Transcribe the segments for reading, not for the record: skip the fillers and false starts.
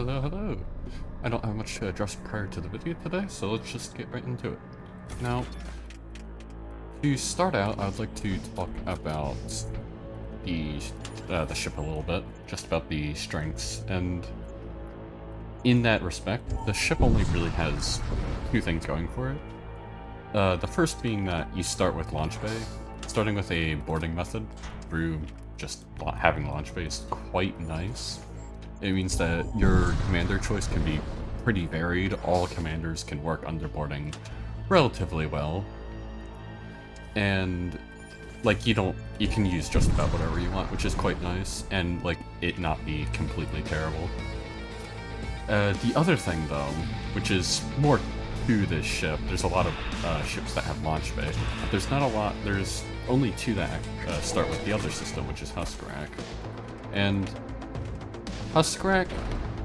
Hello, hello. I don't have much to address prior to the video today, so let's just get right into it. Now, to start out, I'd like to talk about the ship a little bit, just about the strengths, and in that respect, the ship only really has two things going for it. The first being that you start with launch bay. Starting with a boarding method through just having launch bay is quite nice. It means that your commander choice can be pretty varied. All commanders can work underboarding relatively well. And like you can use just about whatever you want, which is quite nice, and like it not be completely terrible. The other thing though, which is more to this ship, there's a lot of ships that have launch bay, but there's not a lot, there's only two that start with the other system, which is Huskrak. And Huskrak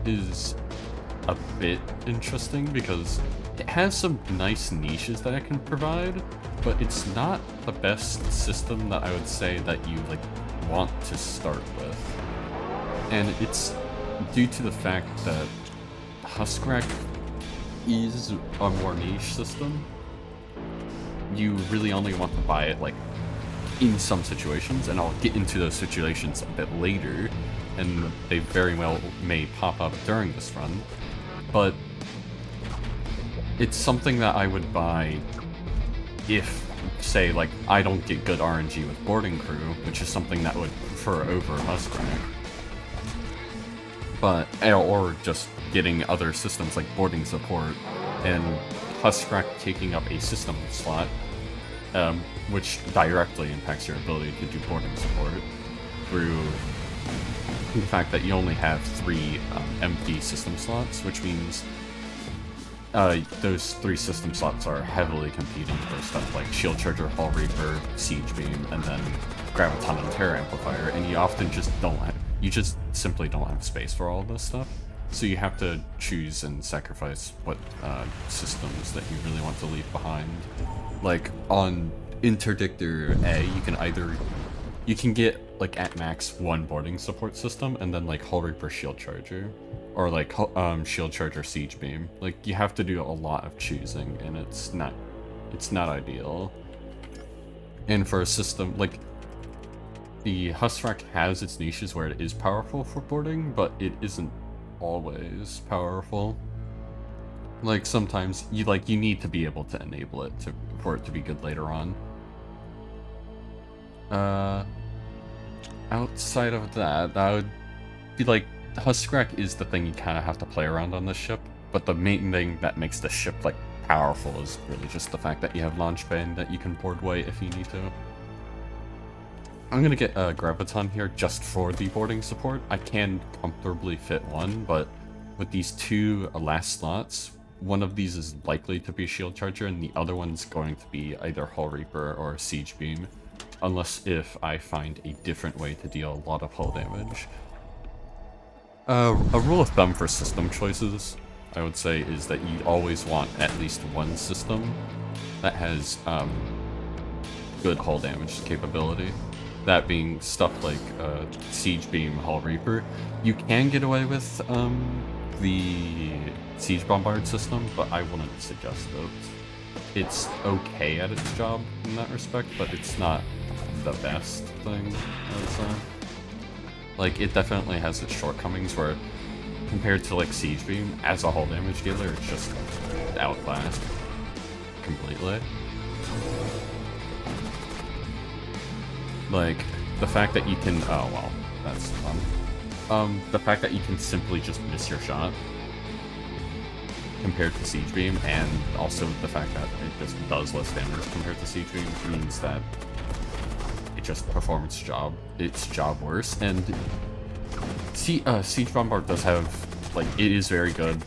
is a bit interesting because it has some nice niches that it can provide, but it's not the best system that I would say that you like want to start with. And it's due to the fact that Huskrak is a more niche system. You really only want to buy it like in some situations, and I'll get into those situations a bit later, and they very well may pop up during this run, but it's something that I would buy if, say, like, I don't get good RNG with boarding crew, which is something that I would prefer over Huskrak. But, or just getting other systems like boarding support, and Huskrak taking up a system slot, which directly impacts your ability to do boarding support through the fact that you only have 3 empty system slots, which means those 3 system slots are heavily competing for stuff like Shield Charger, Hull Reaper, Siege Beam, and then Graviton and Terror Amplifier, and you often just you just simply don't have space for all of this stuff. So you have to choose and sacrifice what systems that you really want to leave behind. Like on Interdictor A, you can get like at max 1 boarding support system, and then like Hull Reaper Shield Charger, or like Shield Charger Siege Beam. Like you have to do a lot of choosing, and it's not ideal. And for a system like the Huskrak has its niches where it is powerful for boarding, but it isn't always powerful. Like sometimes you need to be able to enable it for it to be good later on. Outside of that, that would be like Huskrak is the thing you kind of have to play around on this ship, but the main thing that makes the ship like powerful is really just the fact that you have launch bay and that you can board weight if you need to. I'm gonna get a Graviton here just for the boarding support. I can comfortably fit one, but with these 2 last slots, one of these is likely to be Shield Charger, and the other one's going to be either Hull Reaper or Siege Beam, unless if I find a different way to deal a lot of hull damage. A rule of thumb for system choices, I would say, is that you always want at least one system that has good hull damage capability. That being stuff like Siege Beam, Hull Reaper. You can get away with the Siege Bombard system, but I wouldn't suggest it. It's okay at its job in that respect, but it's not the best thing, I would say. Like, it definitely has its shortcomings where, compared to like Siege Beam, as a hull damage dealer, it's just outclassed completely. Like, the fact that you can, oh well, that's fun. The fact that you can simply just miss your shot compared to Siege Beam, and also the fact that it just does less damage compared to Siege Beam, means that it just performs its job worse. And Siege Bombard does have, like, it is very good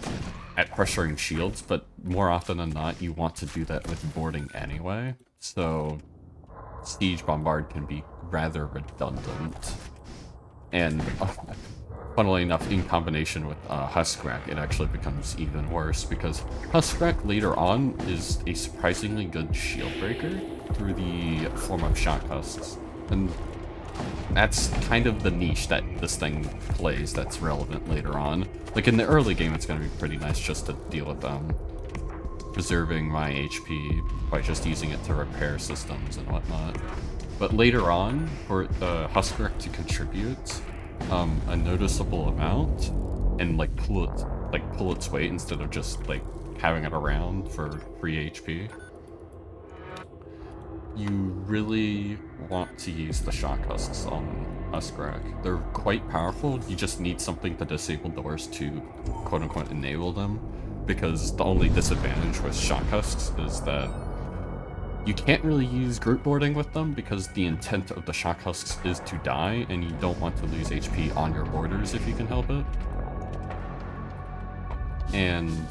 at pressuring shields, but more often than not, you want to do that with boarding anyway, so Siege Bombard can be rather redundant. And funnily enough, in combination with Huskrak, it actually becomes even worse, because Huskrak later on is a surprisingly good shield breaker through the form of Shock Husks. And that's kind of the niche that this thing plays that's relevant later on. Like, in the early game, it's going to be pretty nice just to deal with preserving my HP by just using it to repair systems and whatnot. But later on, for the Huskrat to contribute a noticeable amount and like pull its weight instead of just like having it around for free HP, you really want to use the shock husks on Huskrat. They're quite powerful. You just need something to disable doors to quote-unquote enable them, because the only disadvantage with shock husks is that you can't really use group boarding with them, because the intent of the shock husks is to die, and you don't want to lose HP on your borders if you can help it. And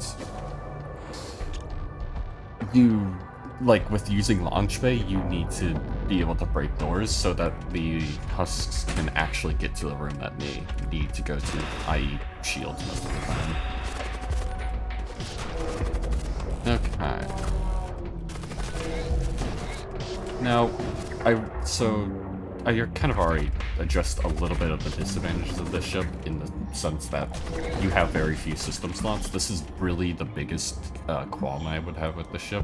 you, like with using launch bay, you need to be able to break doors so that the husks can actually get to the room that they need to go to, i.e. shields most of the time. Okay. Now, I kind of already addressed a little bit of the disadvantages of this ship, in the sense that you have very few system slots. This is really the biggest qualm I would have with the ship,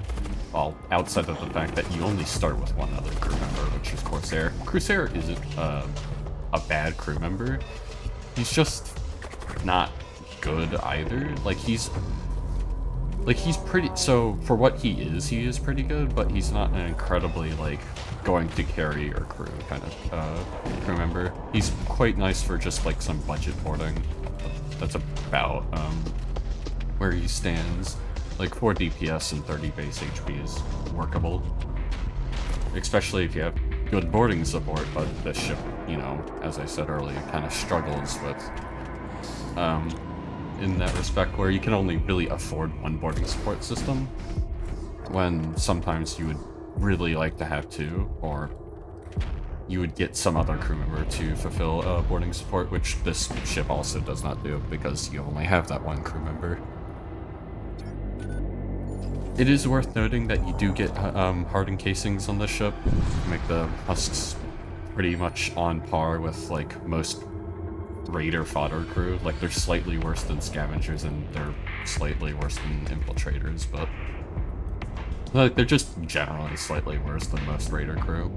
well, outside of the fact that you only start with one other crew member, which is Corsair. Corsair isn't a bad crew member, he's just not good either. Like, he's pretty, so for what he is pretty good, but he's not an incredibly, like, going to carry your crew kind of crew member. He's quite nice for just, like, some budget boarding. That's about where he stands. Like, 4 DPS and 30 base HP is workable. Especially if you have good boarding support, but the ship, you know, as I said earlier, kind of struggles with, in that respect, where you can only really afford one boarding support system, when sometimes you would really like to have 2, or you would get some other crew member to fulfill boarding support, which this ship also does not do, because you only have that one crew member. It is worth noting that you do get hardened casings on this ship, to make the husks pretty much on par with, like, most raider fodder crew. Like, they're slightly worse than scavengers, and they're slightly worse than infiltrators, but like, they're just generally slightly worse than most raider crew.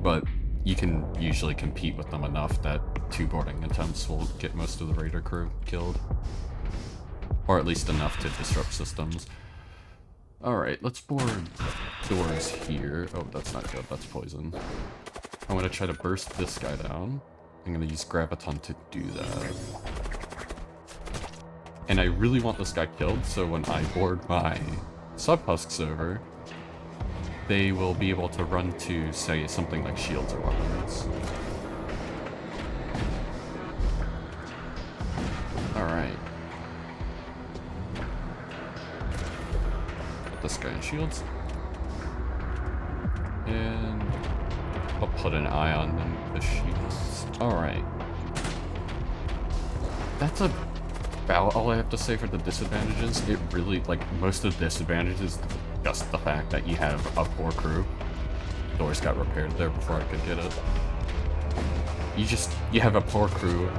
But you can usually compete with them enough that 2 boarding attempts will get most of the raider crew killed, or at least enough to disrupt systems. Alright, let's board doors here. Oh, that's not good, that's poison. I'm gonna try to burst this guy down. I'm gonna use Graviton to do that. And I really want this guy killed, so when I board my sub-husks over, they will be able to run to, say, something like shields or weapons. Alright. Put this guy in shields. And I'll put an eye on them, the shields. Alright. That's about all I have to say for the disadvantages. It really, like, most of the disadvantages is just the fact that you have a poor crew. Doors got repaired there before I could get it. You have a poor crew,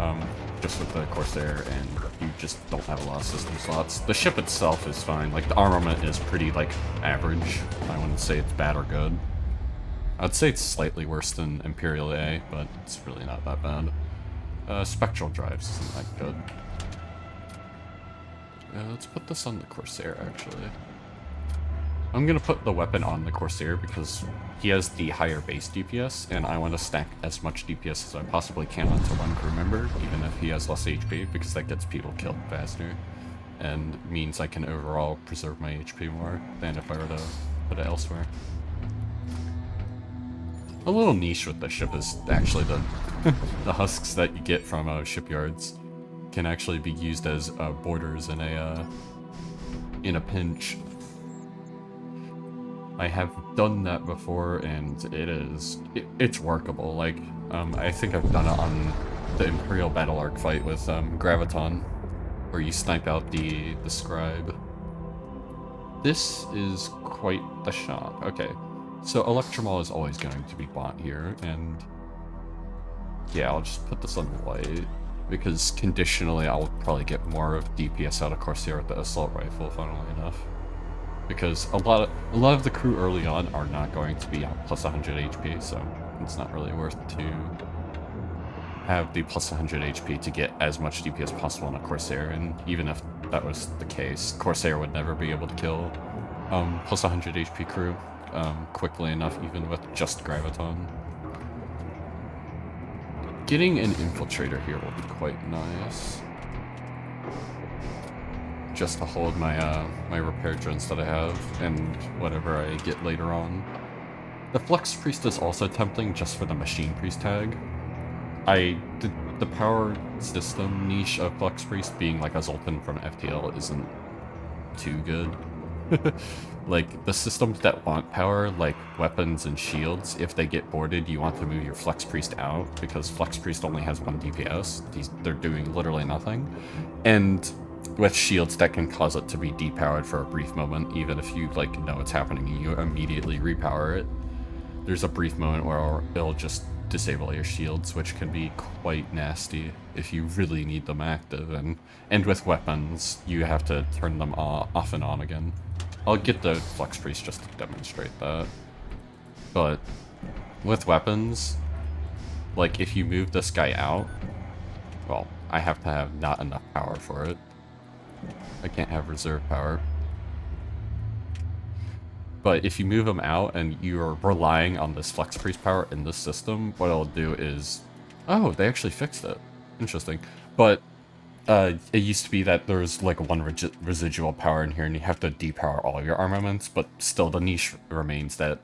just with the Corsair, and you just don't have a lot of system slots. The ship itself is fine. Like, the armament is pretty, like, average. I wouldn't say it's bad or good. I'd say it's slightly worse than Imperial A, but it's really not that bad. Spectral drives isn't that good. Let's put this on the Corsair, actually. I'm gonna put the weapon on the Corsair because he has the higher base DPS, and I want to stack as much DPS as I possibly can onto one crew member, even if he has less HP, because that gets people killed faster, and means I can overall preserve my HP more than if I were to put it elsewhere. A little niche with this ship is actually the the husks that you get from shipyards can actually be used as boarders in a pinch. I have done that before, and it's workable. Like, I think I've done it on the Imperial Battle Arc fight with Graviton, where you snipe out the scribe. This is quite the shot. Okay, so Electromall is always going to be bought here, and Yeah, I'll just put this on white, because conditionally I'll probably get more of DPS out of Corsair with the assault rifle, funnily enough. Because a lot of the crew early on are not going to be at plus 100 HP, so it's not really worth to have the plus 100 HP to get as much DP as possible on a Corsair, and even if that was the case, Corsair would never be able to kill plus 100 HP crew quickly enough, even with just Graviton. Getting an Infiltrator here will be quite nice. Just to hold my my repair drones that I have, and whatever I get later on. The Flux Priest is also tempting just for the Machine Priest tag. The power system niche of Flux Priest being like a Zoltan from FTL isn't too good. Like, the systems that want power, like weapons and shields, if they get boarded, you want to move your Flux Priest out, because Flux Priest only has 1 DPS. They're doing literally nothing. And with shields, that can cause it to be depowered for a brief moment, even if you, like, know what's happening and you immediately repower it. There's a brief moment where it'll just disable your shields, which can be quite nasty if you really need them active, and with weapons, you have to turn them off and on again. I'll get the Flux Priest just to demonstrate that. But with weapons, like, if you move this guy out, well, I have to have not enough power for it. I can't have reserve power. But if you move him out and you're relying on this Flux Priest power in this system, what it'll do is... Oh, they actually fixed it. Interesting. But it used to be that there's like 1 residual power in here and you have to depower all your armaments, but still the niche remains that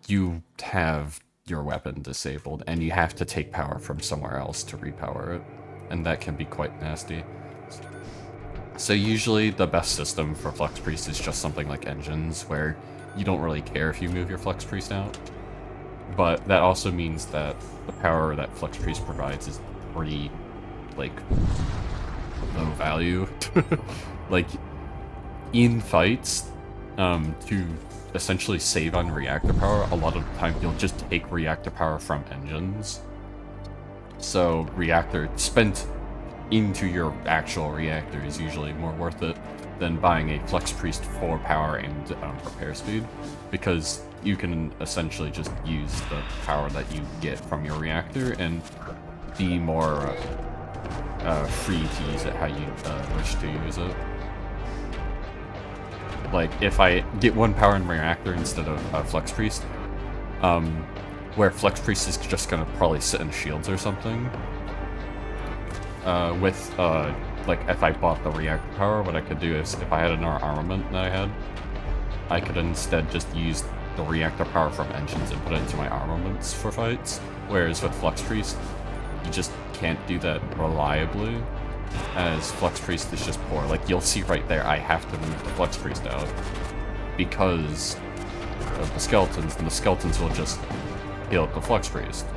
you have your weapon disabled and you have to take power from somewhere else to repower it. And that can be quite nasty. So usually the best system for Flux Priest is just something like Engines, where you don't really care if you move your Flux Priest out. But that also means that the power that Flux Priest provides is pretty, like, low value. Like, in fights, to essentially save on reactor power, a lot of the time you'll just take reactor power from Engines. So reactor spent into your actual reactor is usually more worth it than buying a Flux Priest for power and repair speed, because you can essentially just use the power that you get from your reactor and be more free to use it how you wish to use it. Like, if I get 1 power in reactor instead of Flux Priest, where Flux Priest is just gonna probably sit in shields or something, like, if I bought the reactor power, what I could do is, if I had another armament that I could instead just use the reactor power from Engines and put it into my armaments for fights. Whereas with Flux Priest, you just can't do that reliably, as Flux Priest is just poor. Like, you'll see right there, I have to move the Flux Priest out because of the skeletons, and the skeletons will just heal up the Flux Priest.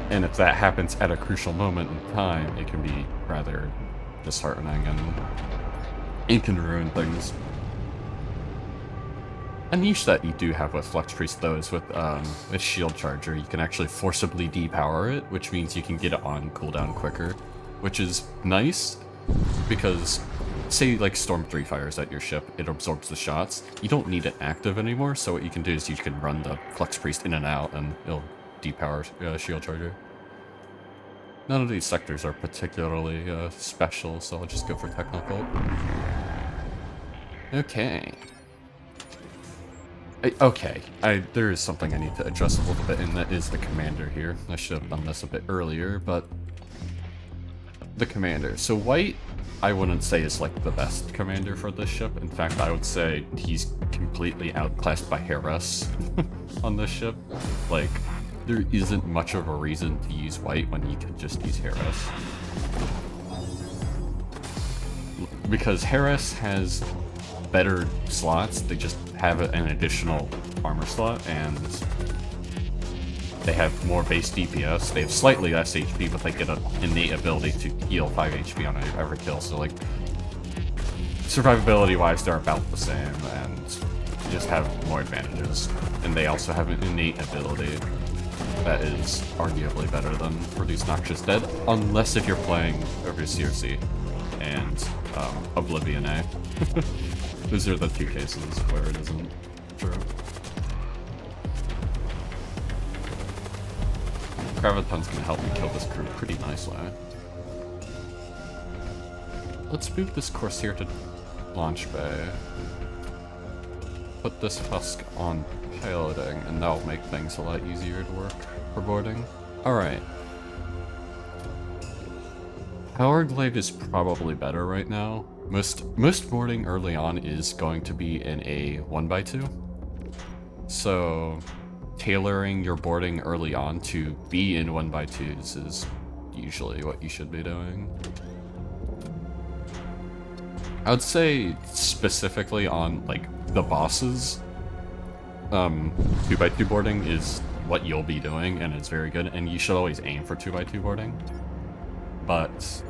And if that happens at a crucial moment in time, it can be rather disheartening, and it can ruin things. A niche that you do have with Flux Priest, though, is with Shield Charger. You can actually forcibly depower it, which means you can get it on cooldown quicker, which is nice, because say like Storm 3 fires at your ship, it absorbs the shots. You don't need it active anymore, so what you can do is you can run the Flux Priest in and out, and it'll depower Shield Charger. None of these sectors are particularly special, so I'll just go for Technical. Okay. There is something I need to address a little bit, and that is the commander here. I should have done this a bit earlier, but... The commander. So White, I wouldn't say is like the best commander for this ship. In fact, I would say he's completely outclassed by Heres on this ship. Like, there isn't much of a reason to use White when you could just use Heres. Because Heres has better slots, they just have an additional armor slot, and they have more base DPS. They have slightly less HP, but they get an innate ability to heal 5 HP on every kill, so like, survivability wise they're about the same, and just have more advantages. And they also have an innate ability that is arguably better than Reduce Noxious Dead, unless if you're playing over CRC and Oblivion A. Those are the two cases where it isn't true. Graviton's gonna help me kill this crew pretty nicely. Let's move this Corsair to Launch Bay. Put this Husk on piloting, and that'll make things a lot easier to work for boarding. Alright. Powerglaive is probably better right now. Most boarding early on is going to be in a 1x2. So tailoring your boarding early on to be in 1x2s is usually what you should be doing. I would say specifically on like the bosses, 2x2 boarding is what you'll be doing, and it's very good, and you should always aim for 2x2 boarding. But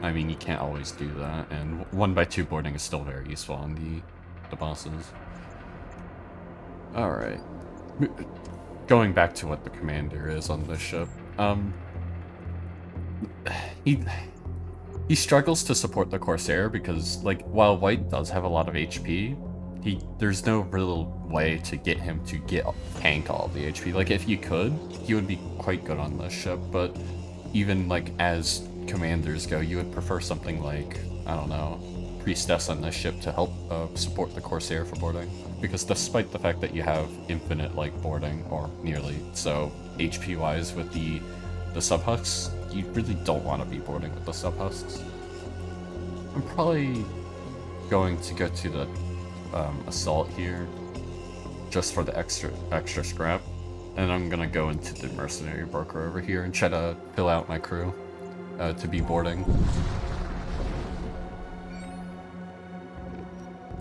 I mean, you can't always do that, and 1x2 boarding is still very useful on the bosses. Alright. Going back to what the commander is on this ship, he struggles to support the Corsair because, like, while White does have a lot of HP, there's no real way to get him to tank all of the HP. Like, if you could, he would be quite good on this ship, but even, like, as commanders go, you would prefer something like, I don't know, Priestess on this ship to help support the Corsair for boarding. Because despite the fact that you have infinite, like, boarding, or nearly, so HP-wise with the sub-husks, you really don't want to be boarding with the sub-husks. I'm probably going to go to the assault here, just for the extra scrap, and I'm gonna go into the mercenary broker over here and try to fill out my crew to be boarding.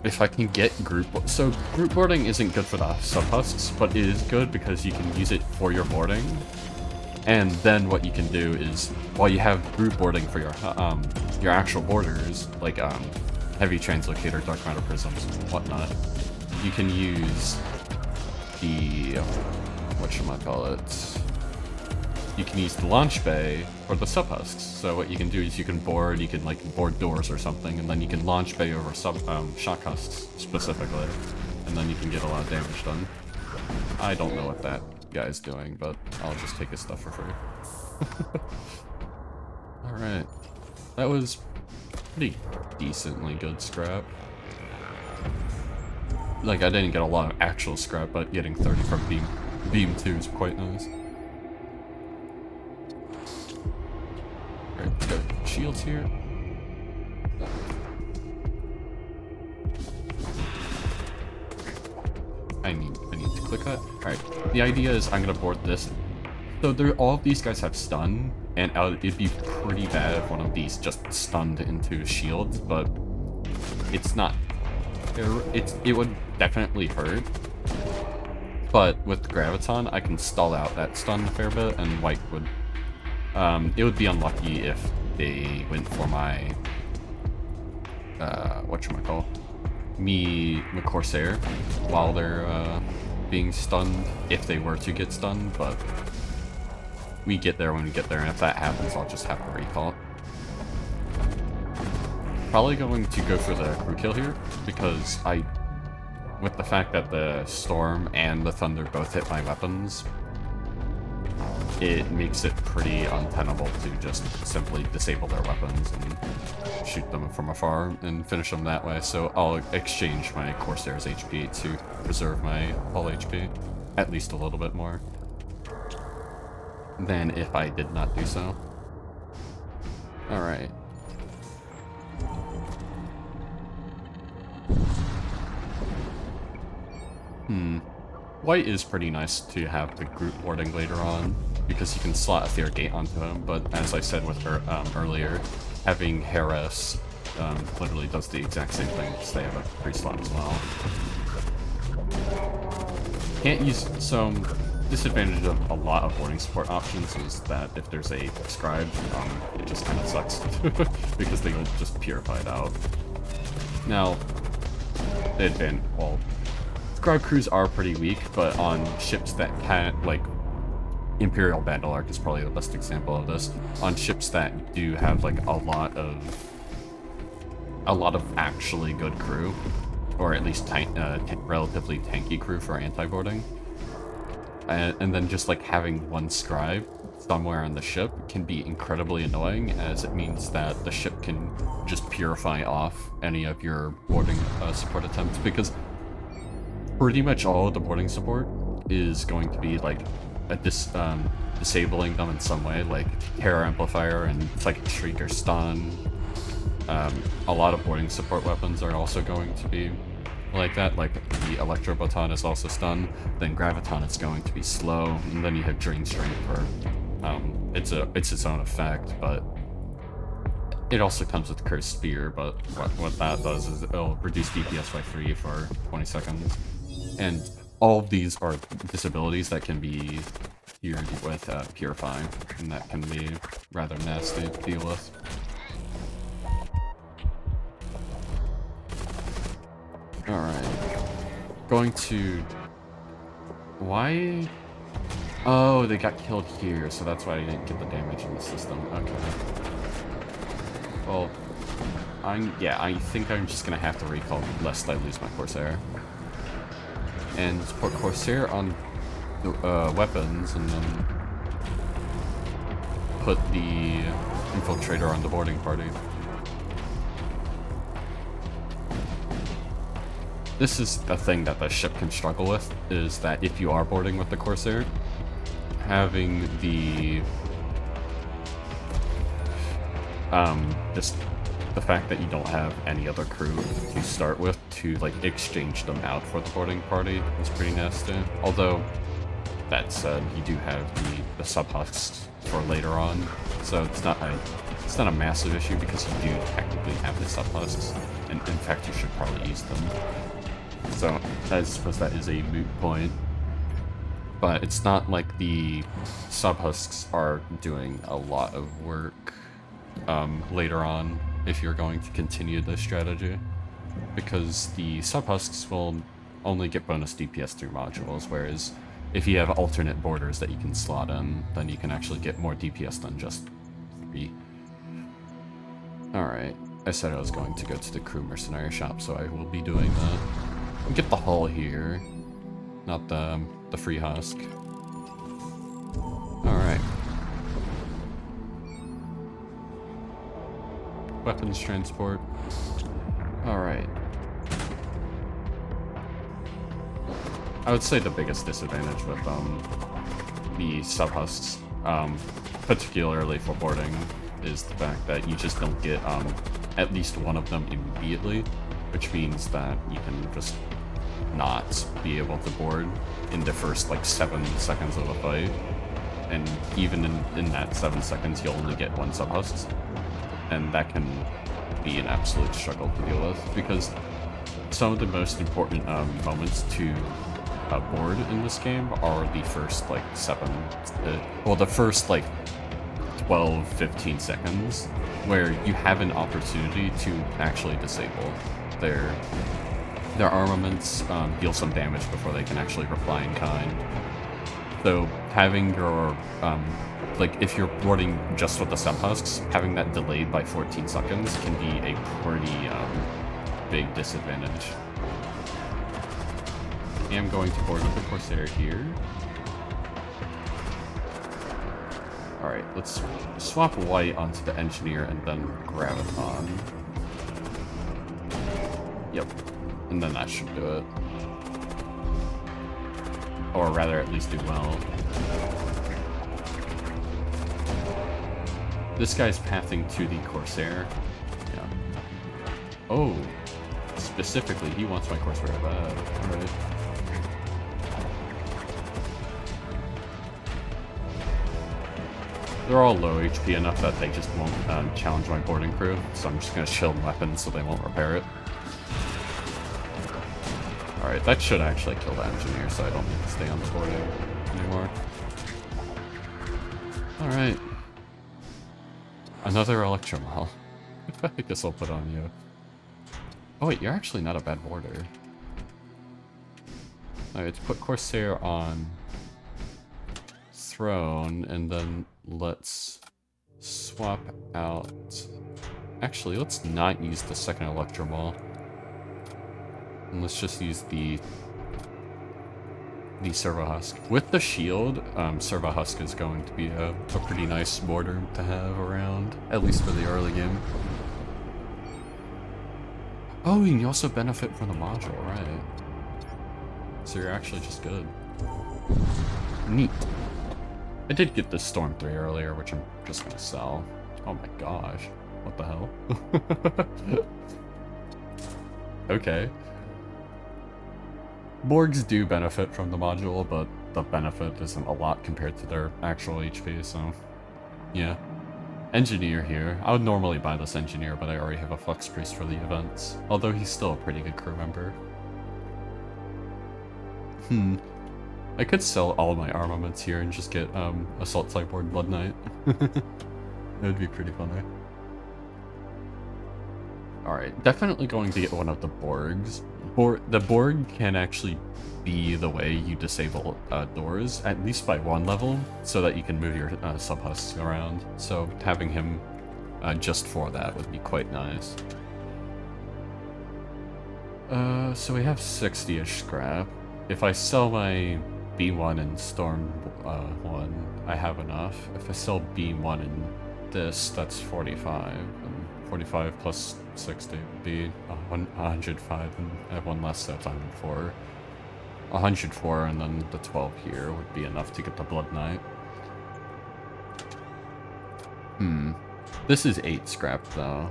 If I can get group boarding isn't good for the sub-husks, but it is good because you can use it for your boarding. And then what you can do is, while you have group boarding for your actual boarders, like heavy translocator, dark matter prisms, and whatnot, you can use the you can use the launch bay or the sub husks. So what you can do is you can board doors or something, and then you can launch bay over shock husks specifically, and then you can get a lot of damage done. I don't know what that guy's doing, but I'll just take his stuff for free. Alright. That was pretty decently good scrap. Like, I didn't get a lot of actual scrap, but getting 30 from beam 2 is quite nice. Alright, got shields here. I need to click that. Alright, the idea is I'm gonna board this. So all of these guys have stun, and it'd be pretty bad if one of these just stunned into shields, but it's not. It would definitely hurt. But with Graviton, I can stall out that stun a fair bit, and White would. It would be unlucky if they went for my me Corsair while they're being stunned, if they were to get stunned, but we get there when we get there, and if that happens, I'll just have to recall it. Probably going to go for the crew kill here, because with the fact that the Storm and the Thunder both hit my weapons, it makes it pretty untenable to just simply disable their weapons and shoot them from afar and finish them that way. So I'll exchange my Corsair's HP to preserve my hull HP, at least a little bit more than if I did not do so. Alright. White is pretty nice to have the group boarding later on, because you can slot a Fear Gate onto him, but as I said with her earlier, having Harris literally does the exact same thing, because they have a free slot as well. Can't use some disadvantage of a lot of boarding support options is that if there's a scribe, it just kind of sucks because they will just purify it out. Now, Scribe crews are pretty weak, but on ships that can't, like, Imperial Bandalark is probably the best example of this. On ships that do have, like, a lot of actually good crew, or at least relatively tanky crew for anti-boarding, and then just, like, having one scribe somewhere on the ship can be incredibly annoying, as it means that the ship can just purify off any of your boarding support attempts, because pretty much all of the boarding support is going to be like disabling them in some way, like Terror Amplifier and Psychic Shriek or Stun. A lot of boarding support weapons are also going to be like that, like the Electro Baton is also stun, then Graviton is going to be slow, and then you have Drain Strength for it's its own effect, but it also comes with Cursed Spear, but what that does is it'll reduce DPS by 3 for 20 seconds. And all of these are disabilities that can be cured with Purify, and that can be rather nasty to deal with. Alright. Going to... Why? Oh, they got killed here, so that's why I didn't get the damage in the system. Okay. Well, I think I'm just gonna have to recall lest I lose my Corsair. And put Corsair on the weapons, and then put the Infiltrator on the boarding party. This is the thing that the ship can struggle with, is that if you are boarding with the Corsair, having the just the fact that you don't have any other crew to start with to like exchange them out for the boarding party is pretty nasty. Although that said, you do have the sub-husks for later on, so it's not a massive issue because you do technically have the sub-husks, and in fact you should probably use them. So I suppose that is a moot point. But it's not like the sub-husks are doing a lot of work later on if you're going to continue this strategy. Because the sub-husks will only get bonus DPS through modules, whereas if you have alternate borders that you can slot in, then you can actually get more DPS than just 3. Alright, I said I was going to go to the crew mercenary shop, so I will be doing that. I'll get the hull here, not the free husk. Alright. Weapons transport. Alright. I would say the biggest disadvantage with the sub-husks, particularly for boarding, is the fact that you just don't get at least one of them immediately, which means that you can just not be able to board in the first like 7 seconds of a fight, and even in that 7 seconds you'll only get 1 sub-husk, and that can be an absolute struggle to deal with, because some of the most important moments to board in this game are the first like the first like 12-15 seconds, where you have an opportunity to actually disable their armaments, deal some damage before they can actually reply in kind. So having your, like if you're boarding just with the sub-husks, having that delayed by 14 seconds can be a pretty big disadvantage. I am going to board with the Corsair here. Alright, let's swap white onto the Engineer and then Graviton. Yep. And then that should do it. Or rather, at least do well. This guy's pathing to the Corsair. Yeah. Oh. Specifically, he wants my Corsair bad. Alright. They're all low HP enough that they just won't challenge my boarding crew, so I'm just gonna shield weapons so they won't repair it. Alright, that should actually kill the Engineer, so I don't need to stay on the boarding anymore. Alright. Another Electromall. I guess I'll put on you. Oh wait, you're actually not a bad boarder. Alright, let's put Corsair on throne, and then let's swap out... Actually, let's not use the second Electro Ball. And let's just use the Servo Husk. With the shield, Servo Husk is going to be a pretty nice border to have around, at least for the early game. Oh, and you also benefit from the module, right? So you're actually just good. Neat. I did get this Storm 3 earlier, which I'm just gonna sell. Oh my gosh. What the hell? Okay. Borgs do benefit from the module, but the benefit isn't a lot compared to their actual HP, so... yeah. Engineer here. I would normally buy this Engineer, but I already have a Flux Priest for the events. Although he's still a pretty good crew member. I could sell all my armaments here and just get Assault Cyborg Blood Knight. That would be pretty funny. Alright, definitely going to get one of the Borgs. The Borg can actually be the way you disable doors, at least by one level, so that you can move your sub-husks around. So having him just for that would be quite nice. So we have 60-ish scrap. If I sell my B1 and Storm 1, I have enough. If I sell B1 and this, that's 45. And 45 plus 60 would be 105, and I have one less, so it's 104. 104, and then the 12 here would be enough to get the Blood Knight. This is 8 scrap, though.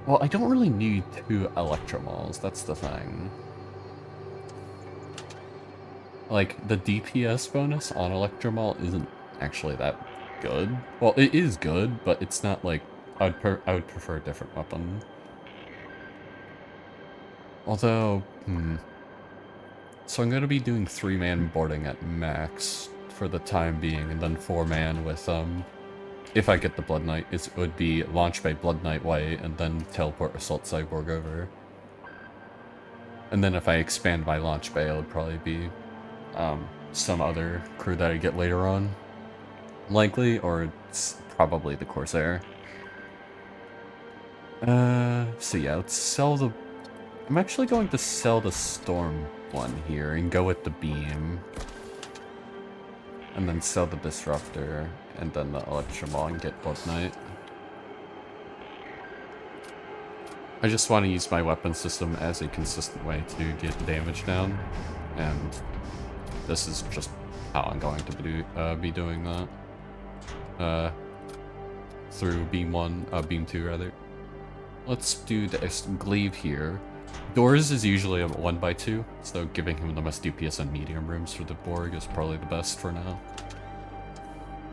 Well, I don't really need 2 Electromalls, that's the thing. Like, the DPS bonus on Electromall isn't actually that good. Well, it is good, but it's not like... I would prefer a different weapon. Although, So I'm gonna be doing 3-man boarding at max for the time being, and then 4-man with, if I get the Blood Knight, it would be Launch Bay Blood Knight White, and then teleport Assault Cyborg over. And then if I expand my Launch Bay, it would probably be, some other crew that I get later on. Likely, or it's probably the Corsair. So yeah, let's sell the... I'm actually going to sell the Storm one here and go with the Beam. And then sell the Disruptor, and then the Electroball and get Blood Knight. I just want to use my weapon system as a consistent way to get damage down, and this is just how I'm going to be doing that. Through Beam 1, Beam 2 rather. Let's do the Glaive here. Doors is usually a 1x2, so giving him the most DPS and medium rooms for the Borg is probably the best for now.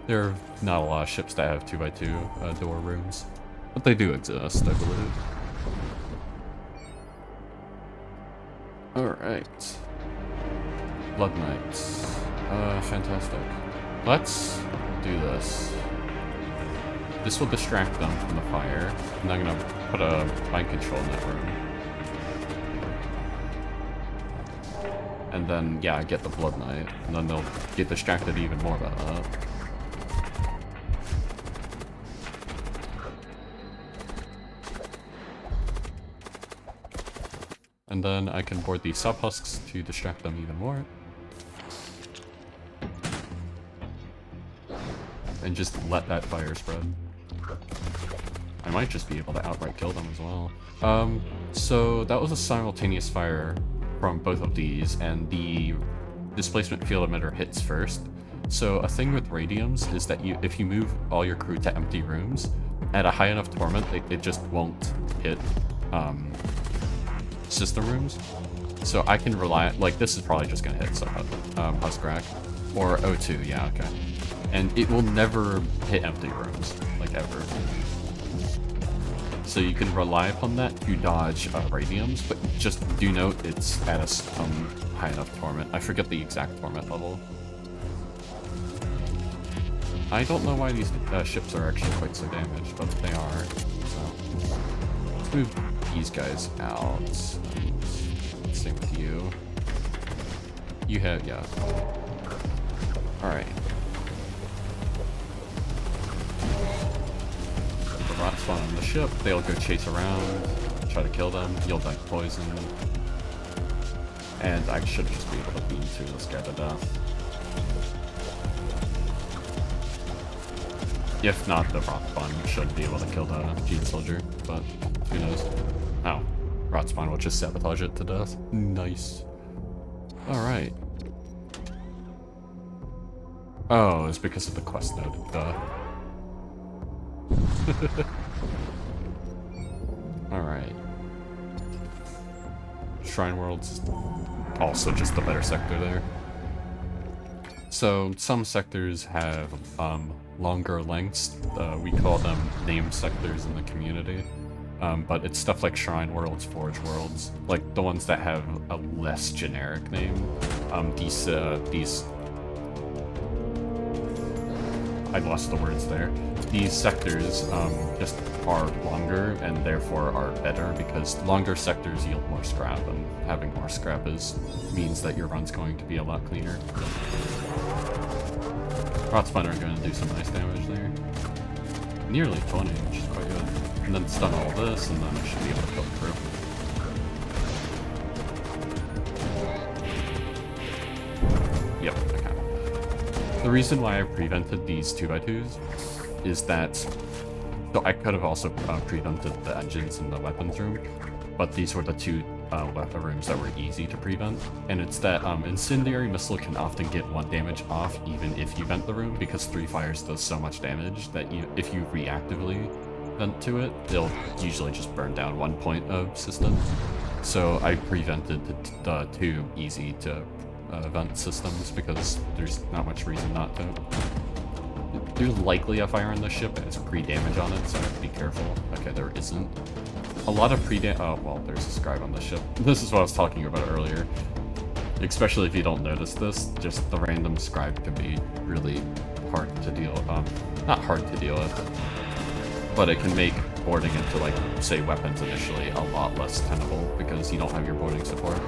There are not a lot of ships that have 2x2 door rooms, but they do exist, I believe. Alright. Blood Knights. Fantastic. Let's do this. This will distract them from the fire, and I'm gonna put a mind control in that room. And then, yeah, get the Blood Knight, and then they'll get distracted even more by that. And then I can board the sub-husks to distract them even more. And just let that fire spread. I might just be able to outright kill them as well. So that was a simultaneous fire from both of these, and the displacement field emitter hits first. So a thing with radiums is that if you move all your crew to empty rooms, at a high enough torment, it just won't hit system rooms. So I can rely, like, this is probably just gonna hit Huskrak, or O2, yeah, okay. And it will never hit empty rooms, like, ever. So you can rely upon that to dodge radiums, but just do note it's at a high enough torment. I forget the exact torment level. I don't know why these ships are actually quite so damaged, but they are. So let's move these guys out. Same with you. You have, yeah. Alright. The rot spawn on the ship, they'll go chase around, try to kill them, you'll die poison. And I should just be able to beam through this guy to death. If not, the rot spawn should be able to kill the Gene Soldier, but who knows. Oh, rot spawn will just sabotage it to death. Nice. Alright. Oh, it's because of the quest node, duh. Alright. Shrine World's also just the better sector there. So, some sectors have longer lengths. We call them named sectors in the community. But it's stuff like Shrine Worlds, Forge Worlds, like the ones that have a less generic name. These I lost the words there. These sectors just are longer and therefore are better because longer sectors yield more scrap, and having more scrap means that your run's going to be a lot cleaner. Rot Spawn are going to do some nice damage there. Nearly 20, which is quite good. And then stun all this, and then I should be able to kill the crew. Yep, okay. The reason why I prevented these 2x2s is that, so I could have also prevented the engines in the weapons room, but these were the two weapon rooms that were easy to prevent. And it's that Incendiary Missile can often get 1 damage off even if you vent the room, because 3 fires does so much damage that if you reactively vent to it, they'll usually just burn down 1 point of system. So I prevented the 2 easy to vent systems because there's not much reason not to. There's likely a fire on the ship and it's pre-damage on it, so I have to be careful. Okay, there isn't. A lot of pre-damage. Oh, well, there's a scribe on the ship. This is what I was talking about earlier. Especially if you don't notice this, just the random scribe can be really hard to deal with. Not hard to deal with, but it can make boarding into, like, say, weapons initially a lot less tenable because you don't have your boarding support.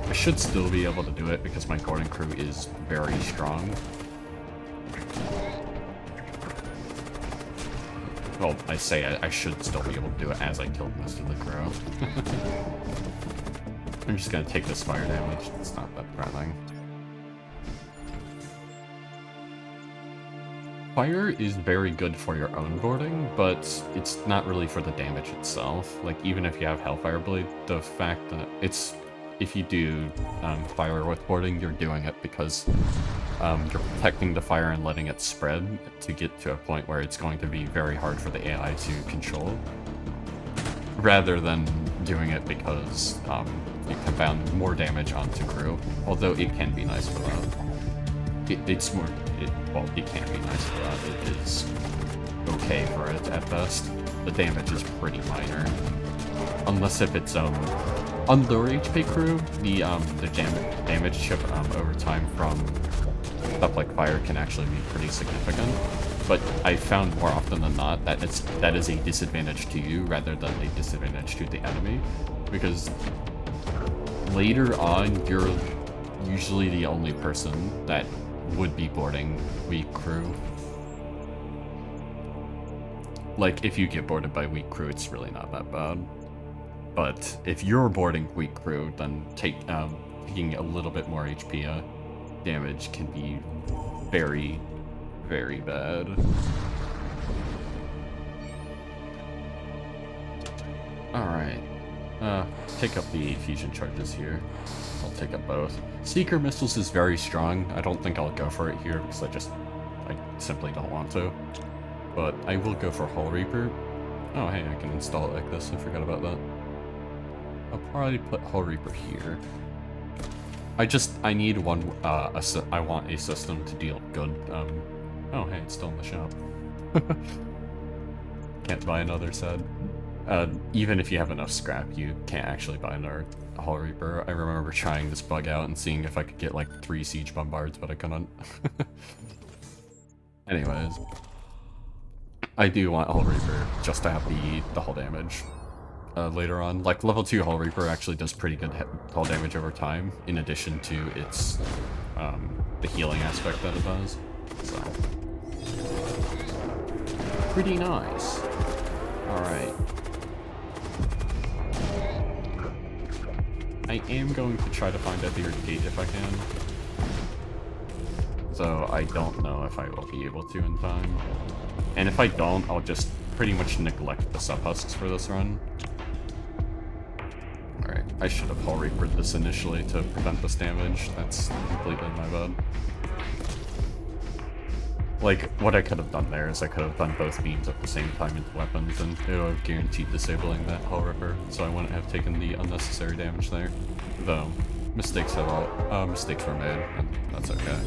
I should still be able to do it because my boarding crew is very strong. Well, I say I should still be able to do it as I killed most of the crew. I'm just gonna take this fire damage, it's not that threatening. Fire is very good for your own boarding, but it's not really for the damage itself. Like, even if you have Hellfire Blade, the fact that if you do fire with boarding, you're doing it because you're protecting the fire and letting it spread to get to a point where it's going to be very hard for the AI to control, rather than doing it because you compound more damage onto crew, although it can be nice for that. Well, it can be nice for that. It is okay for it at best. The damage is pretty minor. Unless if it's under HP crew, the damage chip over time from stuff like fire can actually be pretty significant. But I found more often than not that that is a disadvantage to you rather than a disadvantage to the enemy, because later on you're usually the only person that would be boarding weak crew. Like, if you get boarded by weak crew, it's really not that bad. But if you're boarding weak crew, then taking a little bit more HP damage can be very, very bad. Alright. Take up the fusion charges here. I'll take up both. Seeker Missiles is very strong. I don't think I'll go for it here because I simply don't want to. But I will go for Hull Reaper. Oh hey, I can install it like this, I forgot about that. I'll probably put Hull Reaper here. I need one, I want a system to deal good, oh hey, it's still in the shop. Can't buy another said. Even if you have enough scrap, you can't actually buy another Hull Reaper. I remember trying this bug out and seeing if I could get like 3 siege bombards, but I couldn't. Anyways. I do want Hull Reaper just to have the hull damage later on. Like, level 2 Hull Reaper actually does pretty good hull damage over time, in addition to its the healing aspect that it does. So, pretty nice. Alright. I am going to try to find a third gate if I can. So I don't know if I will be able to in time. And if I don't, I'll just pretty much neglect the sub-husks for this run. Alright, I should have Hull Reapered this initially to prevent this damage. That's completely my bad. Like, what I could have done there is I could have done both beams at the same time into weapons, and it would have guaranteed disabling that Hull Ripper, so I wouldn't have taken the unnecessary damage there. Though, mistakes were made, and that's okay.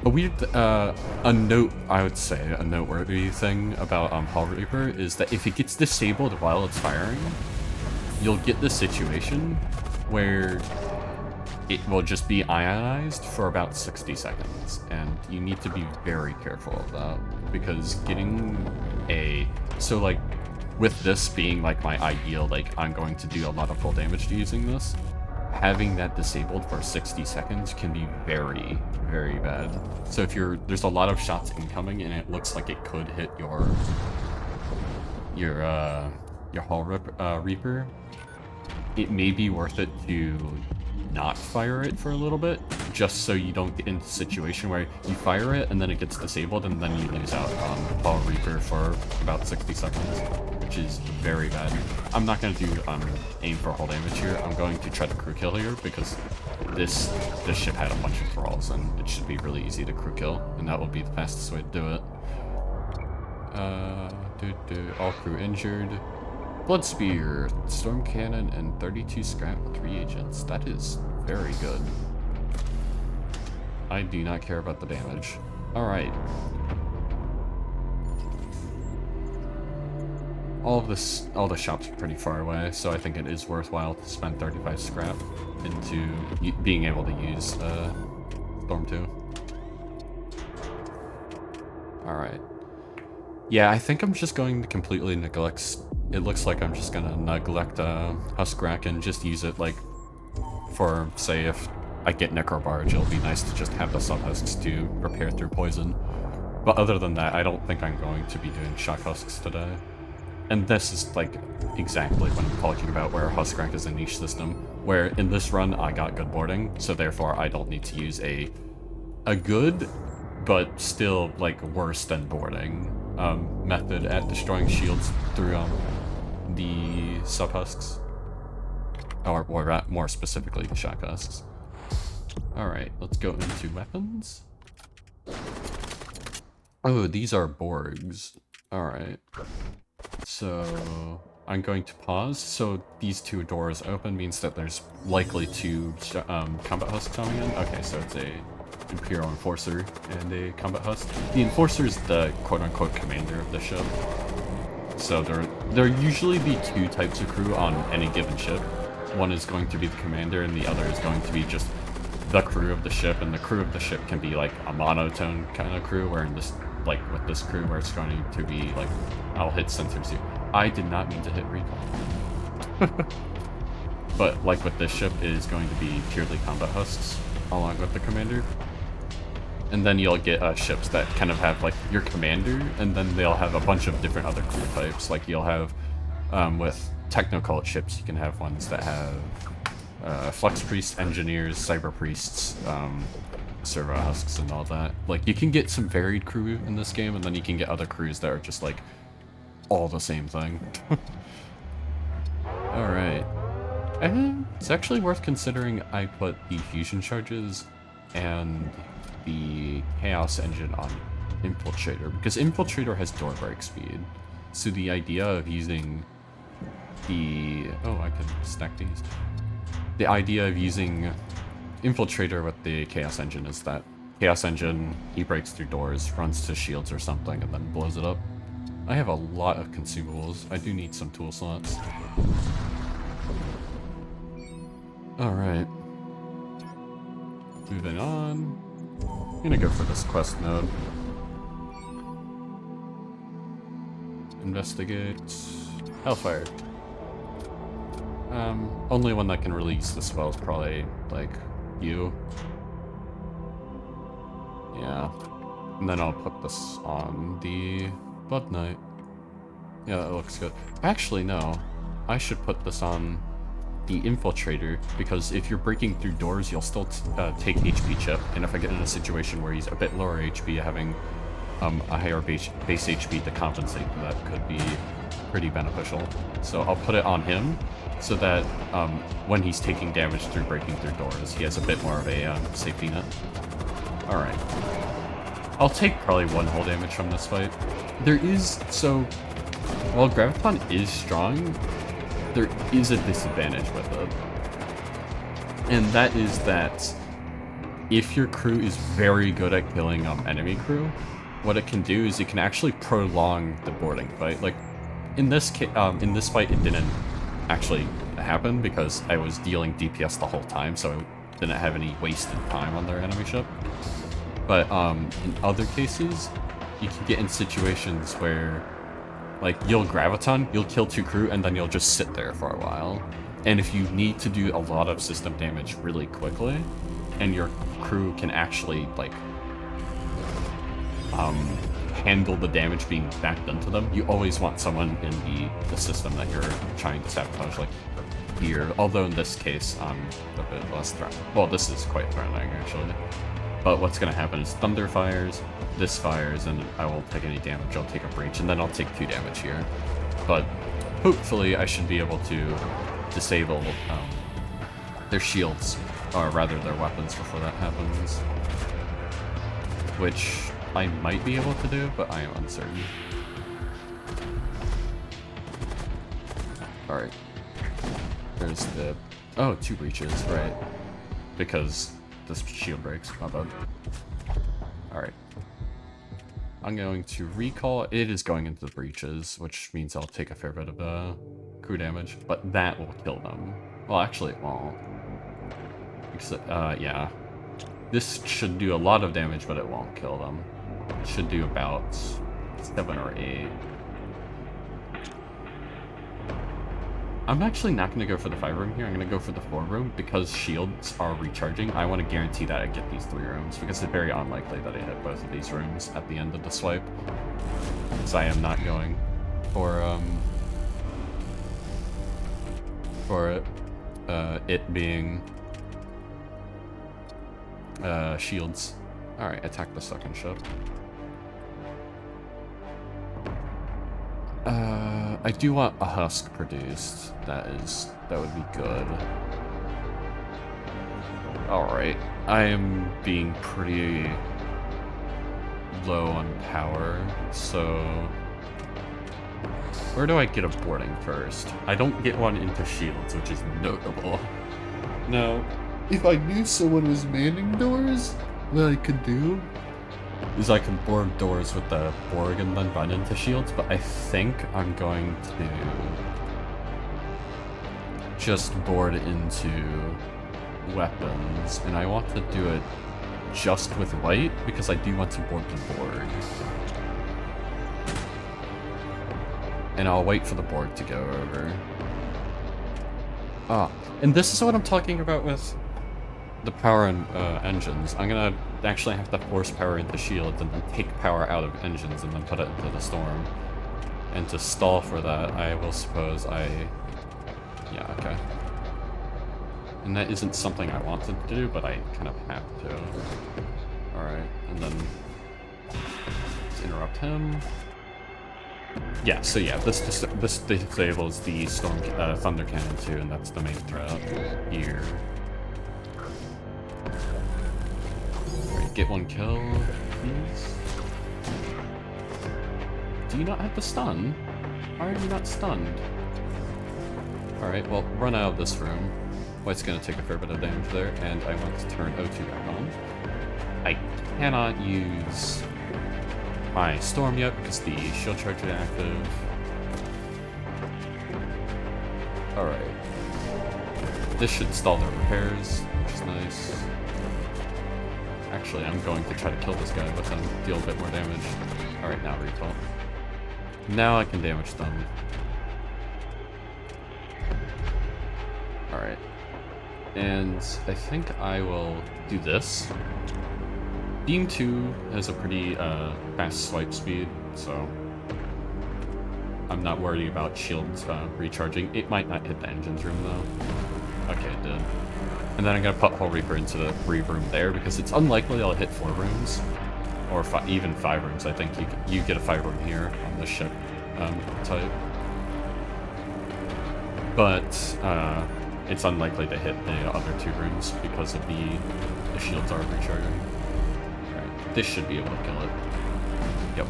A weird, a noteworthy thing about Hull Reaper is that if it gets disabled while it's firing, you'll get this situation where it will just be ionized for about 60 seconds, and you need to be very careful of that, because getting so like, with this being like my ideal, like I'm going to do a lot of full damage to using this, having that disabled for 60 seconds can be very, very bad. So if there's a lot of shots incoming and it looks like it could hit your Hull Reaper, it may be worth it to not fire it for a little bit, just so you don't get into a situation where you fire it and then it gets disabled and then you lose out on Hull Reaper for about 60 seconds, which is very bad. I'm not going to do aim for hull damage here. I'm going to try to crew kill here because this ship had a bunch of thralls and it should be really easy to crew kill, and that will be the fastest way to do it. All crew injured. Blood Spear, Storm Cannon, and 32 scrap, 3 agents. That is very good. I do not care about the damage. Alright. All the shops are pretty far away, so I think it is worthwhile to spend 35 scrap into being able to use Storm 2. Alright. Yeah, I think I'm just going to completely neglect. It looks like I'm just gonna neglect Huskrak and just use it like for, say, if I get Necrobarge, it'll be nice to just have the sub-husks to repair through poison. But other than that, I don't think I'm going to be doing shock husks today. And this is like exactly what I'm talking about, where Huskrak is a niche system, where in this run I got good boarding, so therefore I don't need to use a good, but still like worse than boarding method at destroying shields through the sub-husks, or more specifically the shock husks. Alright, let's go into weapons. Oh, these are Borgs. Alright. So I'm going to pause. So these two doors open means that there's likely two combat husks coming in. Okay, so it's a Imperial Enforcer and a combat husk. The Enforcer is the quote-unquote commander of the ship. So there usually be two types of crew on any given ship. One is going to be the commander, and the other is going to be just the crew of the ship. And the crew of the ship can be like a monotone kind of crew, where in this, like with this crew, where it's going to be like, I'll hit sensors here. I did not mean to hit recall. But like with this ship, it is going to be purely combat husks along with the commander. And then you'll get ships that kind of have like your commander, and then they'll have a bunch of different other crew types. Like you'll have, with Technocult ships, you can have ones that have Flux Priests, Engineers, Cyber Priests, Servo Husks, and all that. Like you can get some varied crew in this game, and then you can get other crews that are just like all the same thing. Alright. And it's actually worth considering I put the fusion charges and the Chaos Engine on Infiltrator, because Infiltrator has door break speed. So the idea of using the... oh, I can stack these. The idea of using Infiltrator with the Chaos Engine is that Chaos Engine, he breaks through doors, runs to shields or something, and then blows it up. I have a lot of consumables. I do need some tool slots. Alright. Moving on. I'm gonna go for this quest node. Investigate. Hellfire. Only one that can release the spell is probably, like, you. Yeah. And then I'll put this on the Blood Knight. Yeah, that looks good. Actually, no. I should put this on the Infiltrator, because if you're breaking through doors, you'll still take HP chip, and if I get in a situation where he's a bit lower HP, having a higher base HP to compensate for that could be pretty beneficial. So I'll put it on him, so that when he's taking damage through breaking through doors, he has a bit more of a safety net. Alright. I'll take probably 1 hull damage from this fight. There is, so, while Graviton is strong, there is a disadvantage with it. And that is that if your crew is very good at killing enemy crew, what it can do is it can actually prolong the boarding fight. Like, in this fight, it didn't actually happen because I was dealing DPS the whole time, so I didn't have any wasted time on their enemy ship. But in other cases, you can get in situations where, like, you'll Graviton, you'll kill 2 crew, and then you'll just sit there for a while. And if you need to do a lot of system damage really quickly, and your crew can actually, like, handle the damage being backed into them, you always want someone in the system that you're trying to sabotage, like here. Although in this case, I'm a bit less threatening. Well, this is quite threatening, actually. But what's going to happen is Thunder fires, this fires, and I won't take any damage. I'll take a breach, and then I'll take 2 damage here. But hopefully I should be able to disable their shields, or rather their weapons, before that happens. Which I might be able to do, but I am uncertain. Alright. There's the... Oh, 2 breaches, right. Because this shield breaks, my bad. Alright. I'm going to recall. It is going into the breaches, which means I'll take a fair bit of crew damage, but that will kill them. Well, actually it won't. Except, yeah. This should do a lot of damage, but it won't kill them. It should do about 7 or 8. I'm actually not going to go for the 5 room here. I'm going to go for the 4 room because shields are recharging. I want to guarantee that I get these 3 rooms because it's very unlikely that I hit both of these rooms at the end of the swipe. So I am not going for it being shields. Alright, attack the second ship. I do want a husk produced. That would be good. Alright, I am being pretty low on power, so where do I get a boarding first? I don't get one into shields, which is notable. Now, if I knew someone was manning doors, what I could do is I can board doors with the Borg and then run into shields, but I think I'm going to just board into weapons, and I want to do it just with white because I do want to board the Borg. And I'll wait for the Borg to go over. Ah, and this is what I'm talking about with the power and engines. I'm gonna actually have to force power into shields and then take power out of engines and then put it into the storm. And to stall for that, I will suppose yeah, okay. And that isn't something I wanted to do, but I kind of have to. Alright, and then let's interrupt him. Yeah, so yeah, this disables the storm thunder cannon too, and that's the main threat here. Alright, get 1 kill, please. Do you not have the stun? Why are you not stunned? Alright, well, run out of this room. White's gonna take a fair bit of damage there, and I want to turn O2 back on. I cannot use my storm yet because the shield charge is active. Alright. This should stall their repairs, which is nice. Actually, I'm going to try to kill this guy with him, deal a bit more damage. Alright, now recall. Now I can damage them. Alright. And I think I will do this. Beam 2 has a pretty fast swipe speed, so I'm not worried about shields recharging. It might not hit the engine's room though. Okay, it did. And then I'm gonna put Hull Reaper into the room there because it's unlikely I'll hit 4 rooms. Or even 5 rooms. I think you get a 5 room here on this ship type. But it's unlikely to hit the other 2 rooms because of the shields are recharging. Alright, this should be able to kill it. Yep.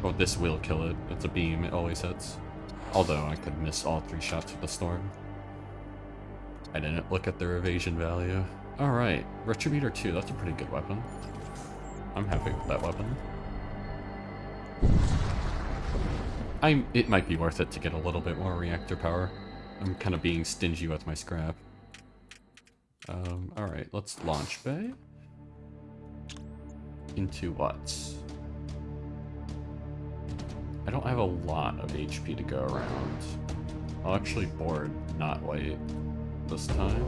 Oh, this will kill it. It's a beam, it always hits. Although I could miss all 3 shots with the storm. I didn't look at their evasion value. Alright, Retributor 2, that's a pretty good weapon. I'm happy with that weapon. It might be worth it to get a little bit more reactor power. I'm kind of being stingy with my scrap. Alright, let's launch bay. Into what? I don't have a lot of HP to go around. I'll actually board, not wait, this time.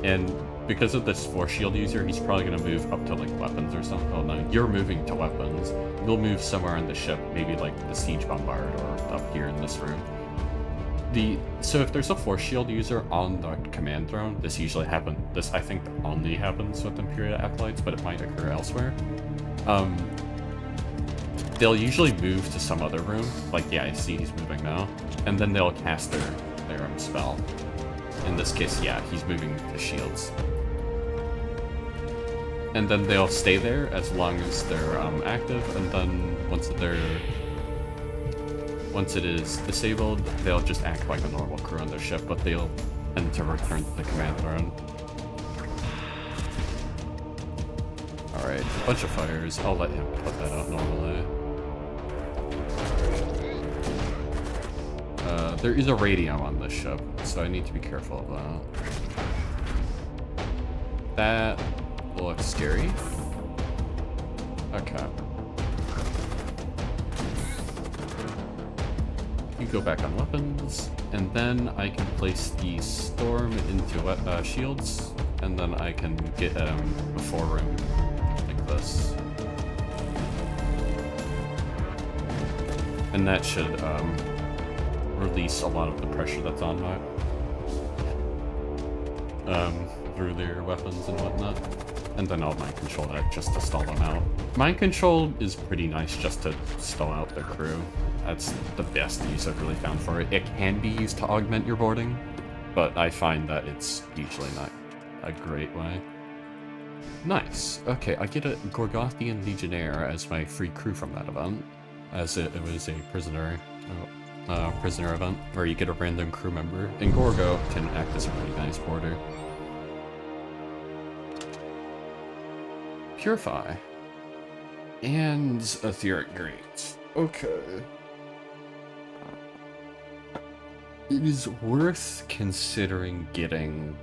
And because of this force shield user, he's probably going to move up to like weapons or something. Oh no, you're moving to weapons. You'll move somewhere on the ship, maybe like the siege bombard or up here in this room. So if there's a force shield user on the command throne, this usually happens. This I think only happens with Imperial acolytes, but it might occur elsewhere. They'll usually move to some other room. Like, yeah, I see he's moving now, and then they'll cast their own spell. In this case, yeah, he's moving to shields. And then they'll stay there as long as they're active, and then once it is disabled, they'll just act like a normal crew on their ship, but they'll tend to return to the command throne. Alright, a bunch of fires. I'll let him put that out normally. There is a radio on this ship, so I need to be careful of that. That looks scary. Okay. You go back on weapons, and then I can place the storm into shields, and then I can get a 4 room like this. And that should release a lot of the pressure that's on my through their weapons and whatnot. And then I'll mind control that just to stall them out. Mind control is pretty nice just to stall out the crew. That's the best use I've really found for it. It can be used to augment your boarding, but I find that it's usually not a great way. Nice. Okay, I get a Gorgothian Legionnaire as my free crew from that event, as it was a prisoner event where you get a random crew member, and Gorgo can act as a pretty nice boarder. Purify. And Etheric Grate. Okay. It is worth considering getting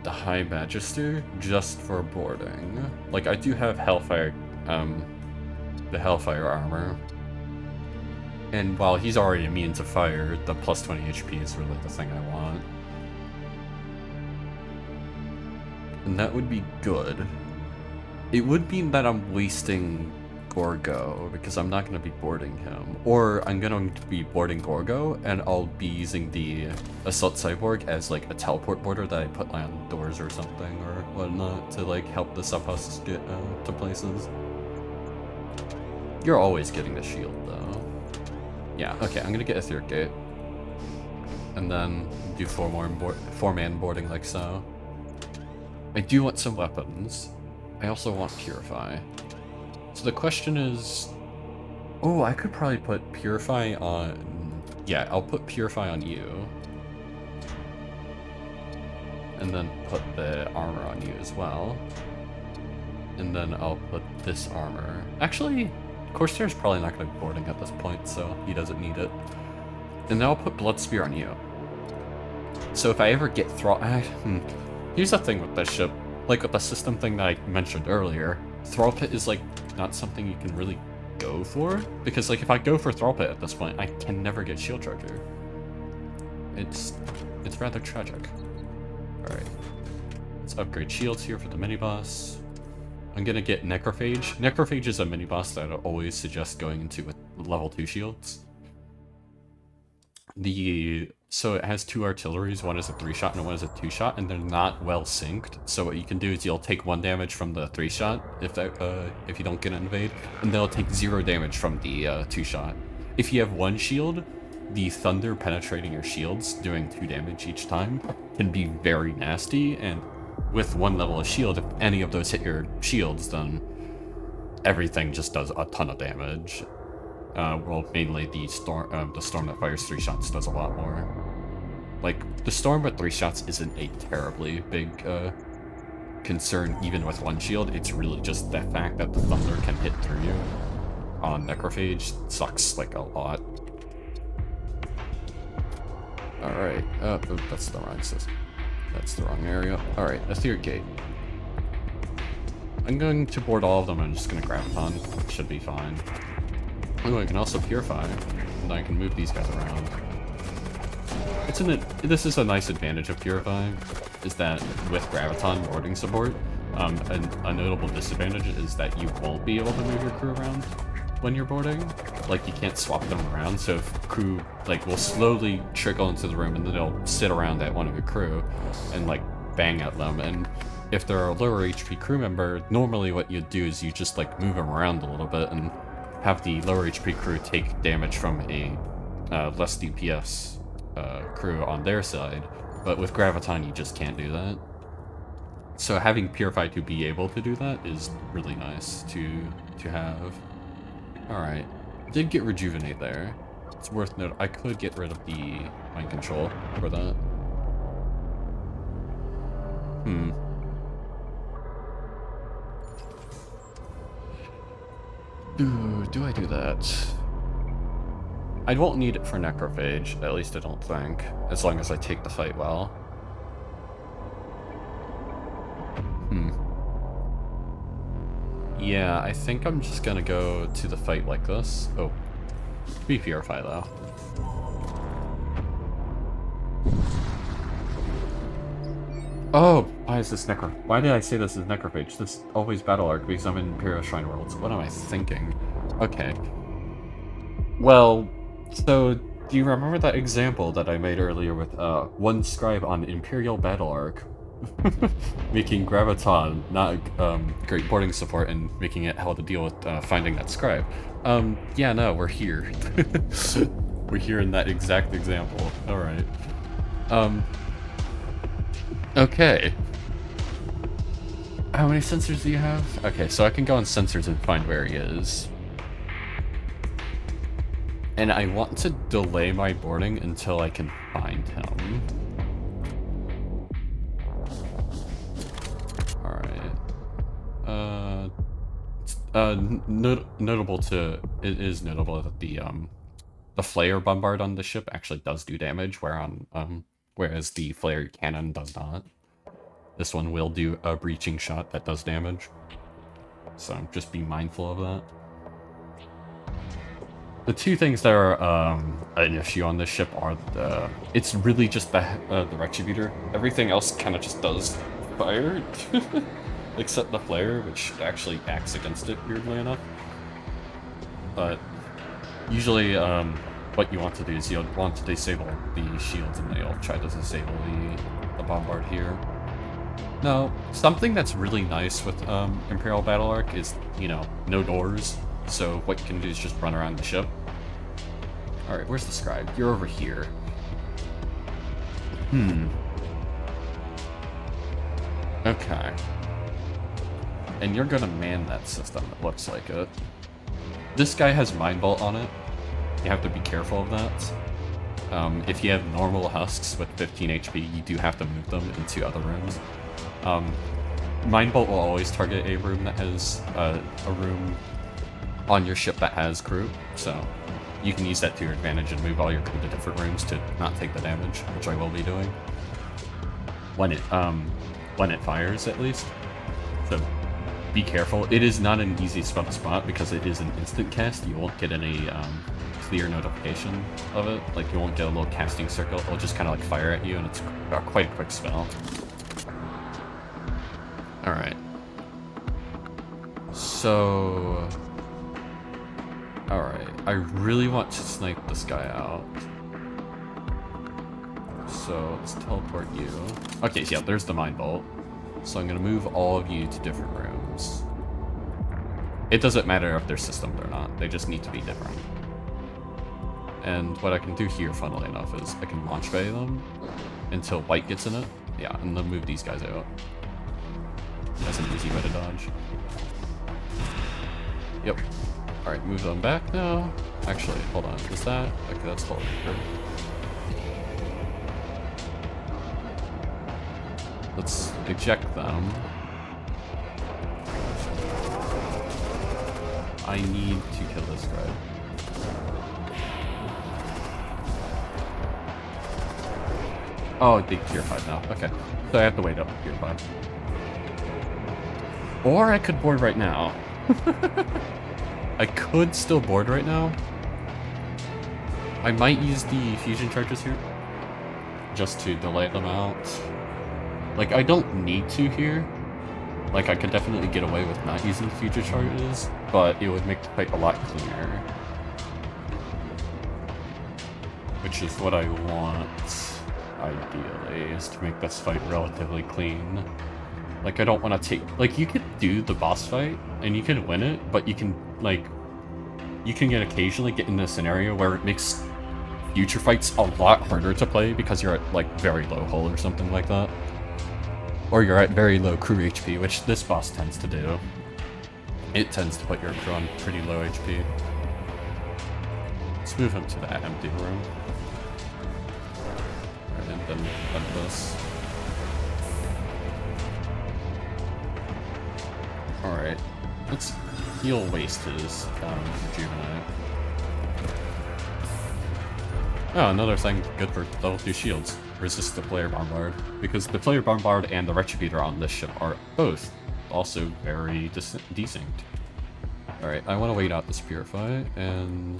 the High Magister just for boarding. Like, I do have Hellfire, the Hellfire armor. And while he's already immune to fire, the plus 20 HP is really the thing I want. And that would be good. It would mean that I'm wasting Gorgo, because I'm not going to be boarding him. Or I'm going to be boarding Gorgo, and I'll be using the Assault Cyborg as like a teleport boarder that I put on doors or something, or whatnot, to like help the sub-husks get to places. You're always getting the shield, though. Yeah, okay, I'm gonna get Etheric Gate. And then do 4-man boarding like so. I do want some weapons. I also want Purify. So the question is... Oh, I could probably put Purify on... Yeah, I'll put Purify on you. And then put the armor on you as well. And then I'll put this armor. Actually... Corsair's probably not going to be boarding at this point, so he doesn't need it. And then I'll put Blood Spear on you. So if I ever get here's the thing with this ship. Like with the system thing that I mentioned earlier, Thrall Pit is like not something you can really go for, because like if I go for Thrall Pit at this point, I can never get Shield Charger. It's rather tragic. Alright. Let's upgrade shields here for the mini-boss. I'm gonna get Necrophage. Necrophage is a mini-boss that I always suggest going into with level 2 shields. So it has 2 artilleries, one is a 3-shot and one is a 2-shot, and they're not well synced. So what you can do is you'll take 1 damage from the 3-shot if you don't get an invade, and they'll take 0 damage from the 2-shot. If you have 1 shield, the thunder penetrating your shields, doing 2 damage each time, can be very nasty, and with 1 level of shield, if any of those hit your shields, then everything just does a ton of damage. Well, mainly the storm that fires 3 shots does a lot more. Like, the storm with 3 shots isn't a terribly big concern even with 1 shield. It's really just the fact that the thunder can hit through you on Necrophage sucks like a lot. Alright, that's the wrong system. That's the wrong area. Alright, Etheric Gate. I'm going to board all of them, I'm just gonna grab a ton. Should be fine. Oh, I can also Purify, and I can move these guys around. This is a nice advantage of Purifying, is that with Graviton boarding support, a notable disadvantage is that you won't be able to move your crew around when you're boarding. Like, you can't swap them around, so if crew, like, will slowly trickle into the room and then they'll sit around at one of your crew and, like, bang at them, and if they're a lower HP crew member, normally what you'd do is you just, like, move them around a little bit and have the lower HP crew take damage from a less DPS crew on their side, but with Graviton you just can't do that. So having Purify to be able to do that is really nice to have. Alright, did get Rejuvenate there. It's worth noting, I could get rid of the Mind Control for that. Do I do that? I won't need it for Necrophage, at least I don't think, as long as I take the fight well. Yeah, I think I'm just gonna go to the fight like this. Oh, be Purify though. Oh, why is this why did I say this is Necrophage? This is always Battle Arc because I'm in Imperial Shrine Worlds. What am I thinking? Okay. Well, so do you remember that example that I made earlier with one scribe on Imperial Battle Arc making Graviton not great boarding support and making it hell to deal with finding that scribe? Yeah, no, we're here. We're here in that exact example. Alright. Okay. How many sensors do you have? Okay, so I can go on sensors and find where he is. And I want to delay my boarding until I can find him. Alright. It is notable that the flare bombard on the ship actually does do damage, whereas the flare cannon does not. This one will do a breaching shot that does damage, so just be mindful of that. The two things that are an issue on this ship are it's really just the Retributor. Everything else kind of just does fire, except the flare, which actually acts against it, weirdly enough. But usually what you want to do is you'll want to disable the shields, and then you'll try to disable the bombard here. Now, something that's really nice with Imperial Battle Arc is, you know, no doors. So what you can do is just run around the ship. Alright, where's the scribe? You're over here. Okay. And you're gonna man that system, it looks like it. This guy has Mind Bolt on it. You have to be careful of that. If you have normal husks with 15 HP, you do have to move them into other rooms. Mind Bolt will always target a room that has a room on your ship that has crew, so you can use that to your advantage and move all your crew to different rooms to not take the damage, which I will be doing when it fires, at least. So be careful. It is not an easy spell to spot because it is an instant cast. You won't get any clear notification of it. Like, you won't get a little casting circle. It'll just kind of like fire at you, and it's quite a quick spell. Alright. So... Alright, I really want to snipe this guy out. So, let's teleport you. Okay, so yeah, there's the Mind Bolt. So I'm gonna move all of you to different rooms. It doesn't matter if they're systemed or not, they just need to be different. And what I can do here, funnily enough, is I can launch bay them until white gets in it. Yeah, and then move these guys out. That's an easy way to dodge. Yep. Alright, move them back now. Actually, hold on. Is that? Okay, that's totally good. Let's eject them. I need to kill this guy. Oh, they tier 5 now. Okay. So I have to wait up tier 5. Or I could board right now. I could still board right now. I might use the fusion charges here. Just to delay them out. Like, I don't need to here. Like, I could definitely get away with not using the future charges, but it would make the fight a lot cleaner. Which is what I want, ideally, is to make this fight relatively clean. Like, I don't want to take... Like, you could do the boss fight, and you can win it, but you can, like... You can occasionally get in a scenario where it makes future fights a lot harder to play because you're at, like, very low hull or something like that. Or you're at very low crew HP, which this boss tends to do. It tends to put your crew on pretty low HP. Let's move him to that empty room. And then this. Alright. Let's heal waste his rejuvenate. Oh, another thing good for level 2 shields. Resist the player bombard, because the player bombard and the retributor on this ship are both also very desynced. Alright, I want to wait out this purify, and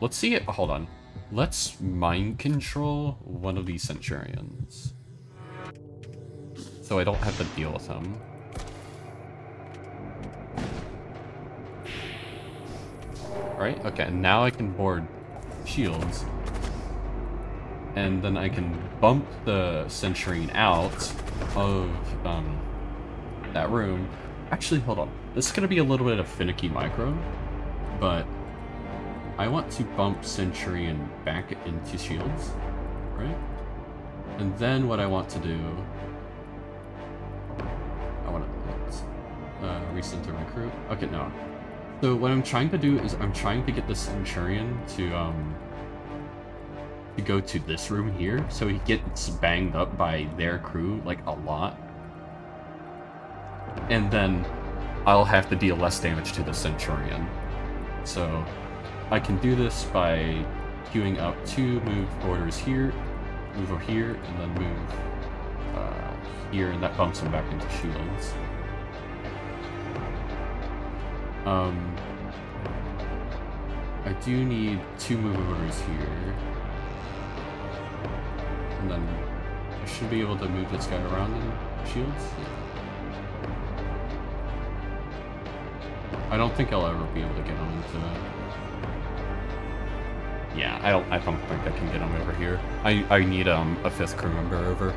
let's see it. Hold on. Let's mind control one of these centurions, so I don't have to deal with him. Alright, okay, now I can board shields. And then I can bump the Centurion out of that room. Actually, hold on. This is going to be a little bit of finicky micro, but I want to bump Centurion back into shields, right? And then what I want to do... I want to recenter my crew. Okay, no. So what I'm trying to do is I'm trying to get the Centurion to go to this room here, so he gets banged up by their crew, like, a lot. And then I'll have to deal less damage to the Centurion. So I can do this by queuing up 2 move borders here, move over here, and then move here, and that bumps him back into shields. I do need 2 move orders here. And then I should be able to move this guy around in shields. I don't think I'll ever be able to get him into that. Yeah, I don't think I can get him over here. I need a 5th crew member over,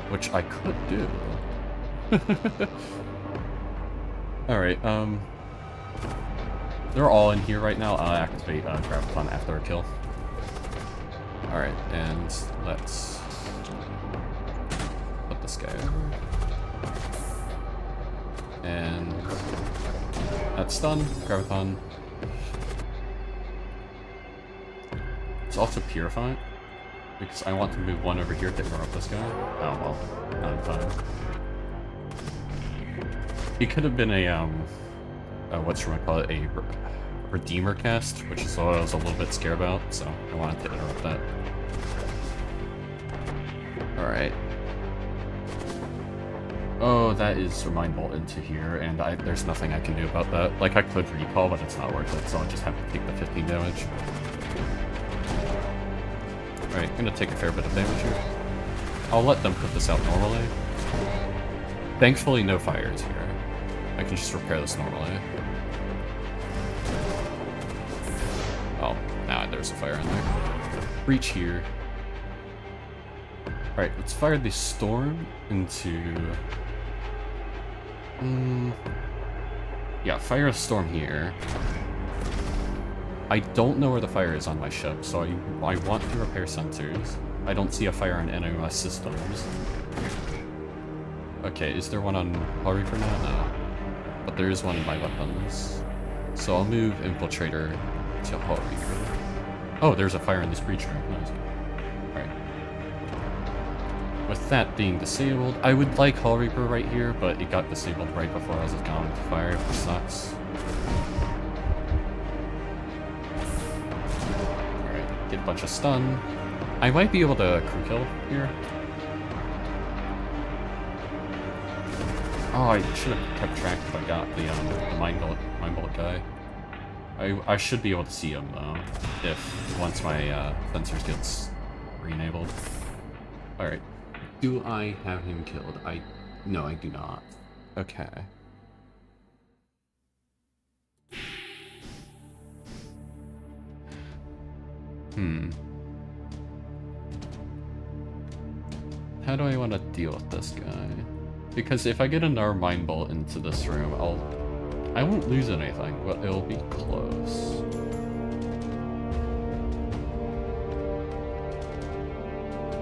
which I could do. Alright, they're all in here right now. I'll activate Graviton after a kill. Alright, and let's put this guy over. And that's done. Graviton. It's also Purify, because I want to move 1 over here to interrupt this guy. Oh well, not in time. He could have been a, whatchamacallit, a Redeemer cast, which is what I was a little bit scared about, so I wanted to interrupt that. Alright. Oh, that is a Mind Bolt into here, and there's nothing I can do about that. Like, I could recall, but it's not worth it, so I'll just have to take the 15 damage. Alright, I'm gonna take a fair bit of damage here. I'll let them put this out normally. Thankfully, no fires here. I can just repair this normally. Oh, now there's a fire in there. Breach here. Alright, let's fire the storm into... yeah, fire a storm here. I don't know where the fire is on my ship, so I want to repair sensors. I don't see a fire on any of my systems. Okay, is there one on Hull Reaper now? No. But there is one in my weapons. So I'll move Infiltrator to Hull Reaper. Oh, there's a fire in this breach room. Nice. Alright. With that being disabled, I would like Hull Reaper right here, but it got disabled right before I was going to fire, which sucks. Alright, get a bunch of stun. I might be able to crew kill here. Oh, I should have kept track if I got the Mind Bullet guy. I should be able to see him, though, if once my sensors gets re-enabled. Alright. Do I have him killed? No, I do not. Okay. How do I want to deal with this guy? Because if I get another Mind Bolt into this room, I won't lose anything, but it'll be close.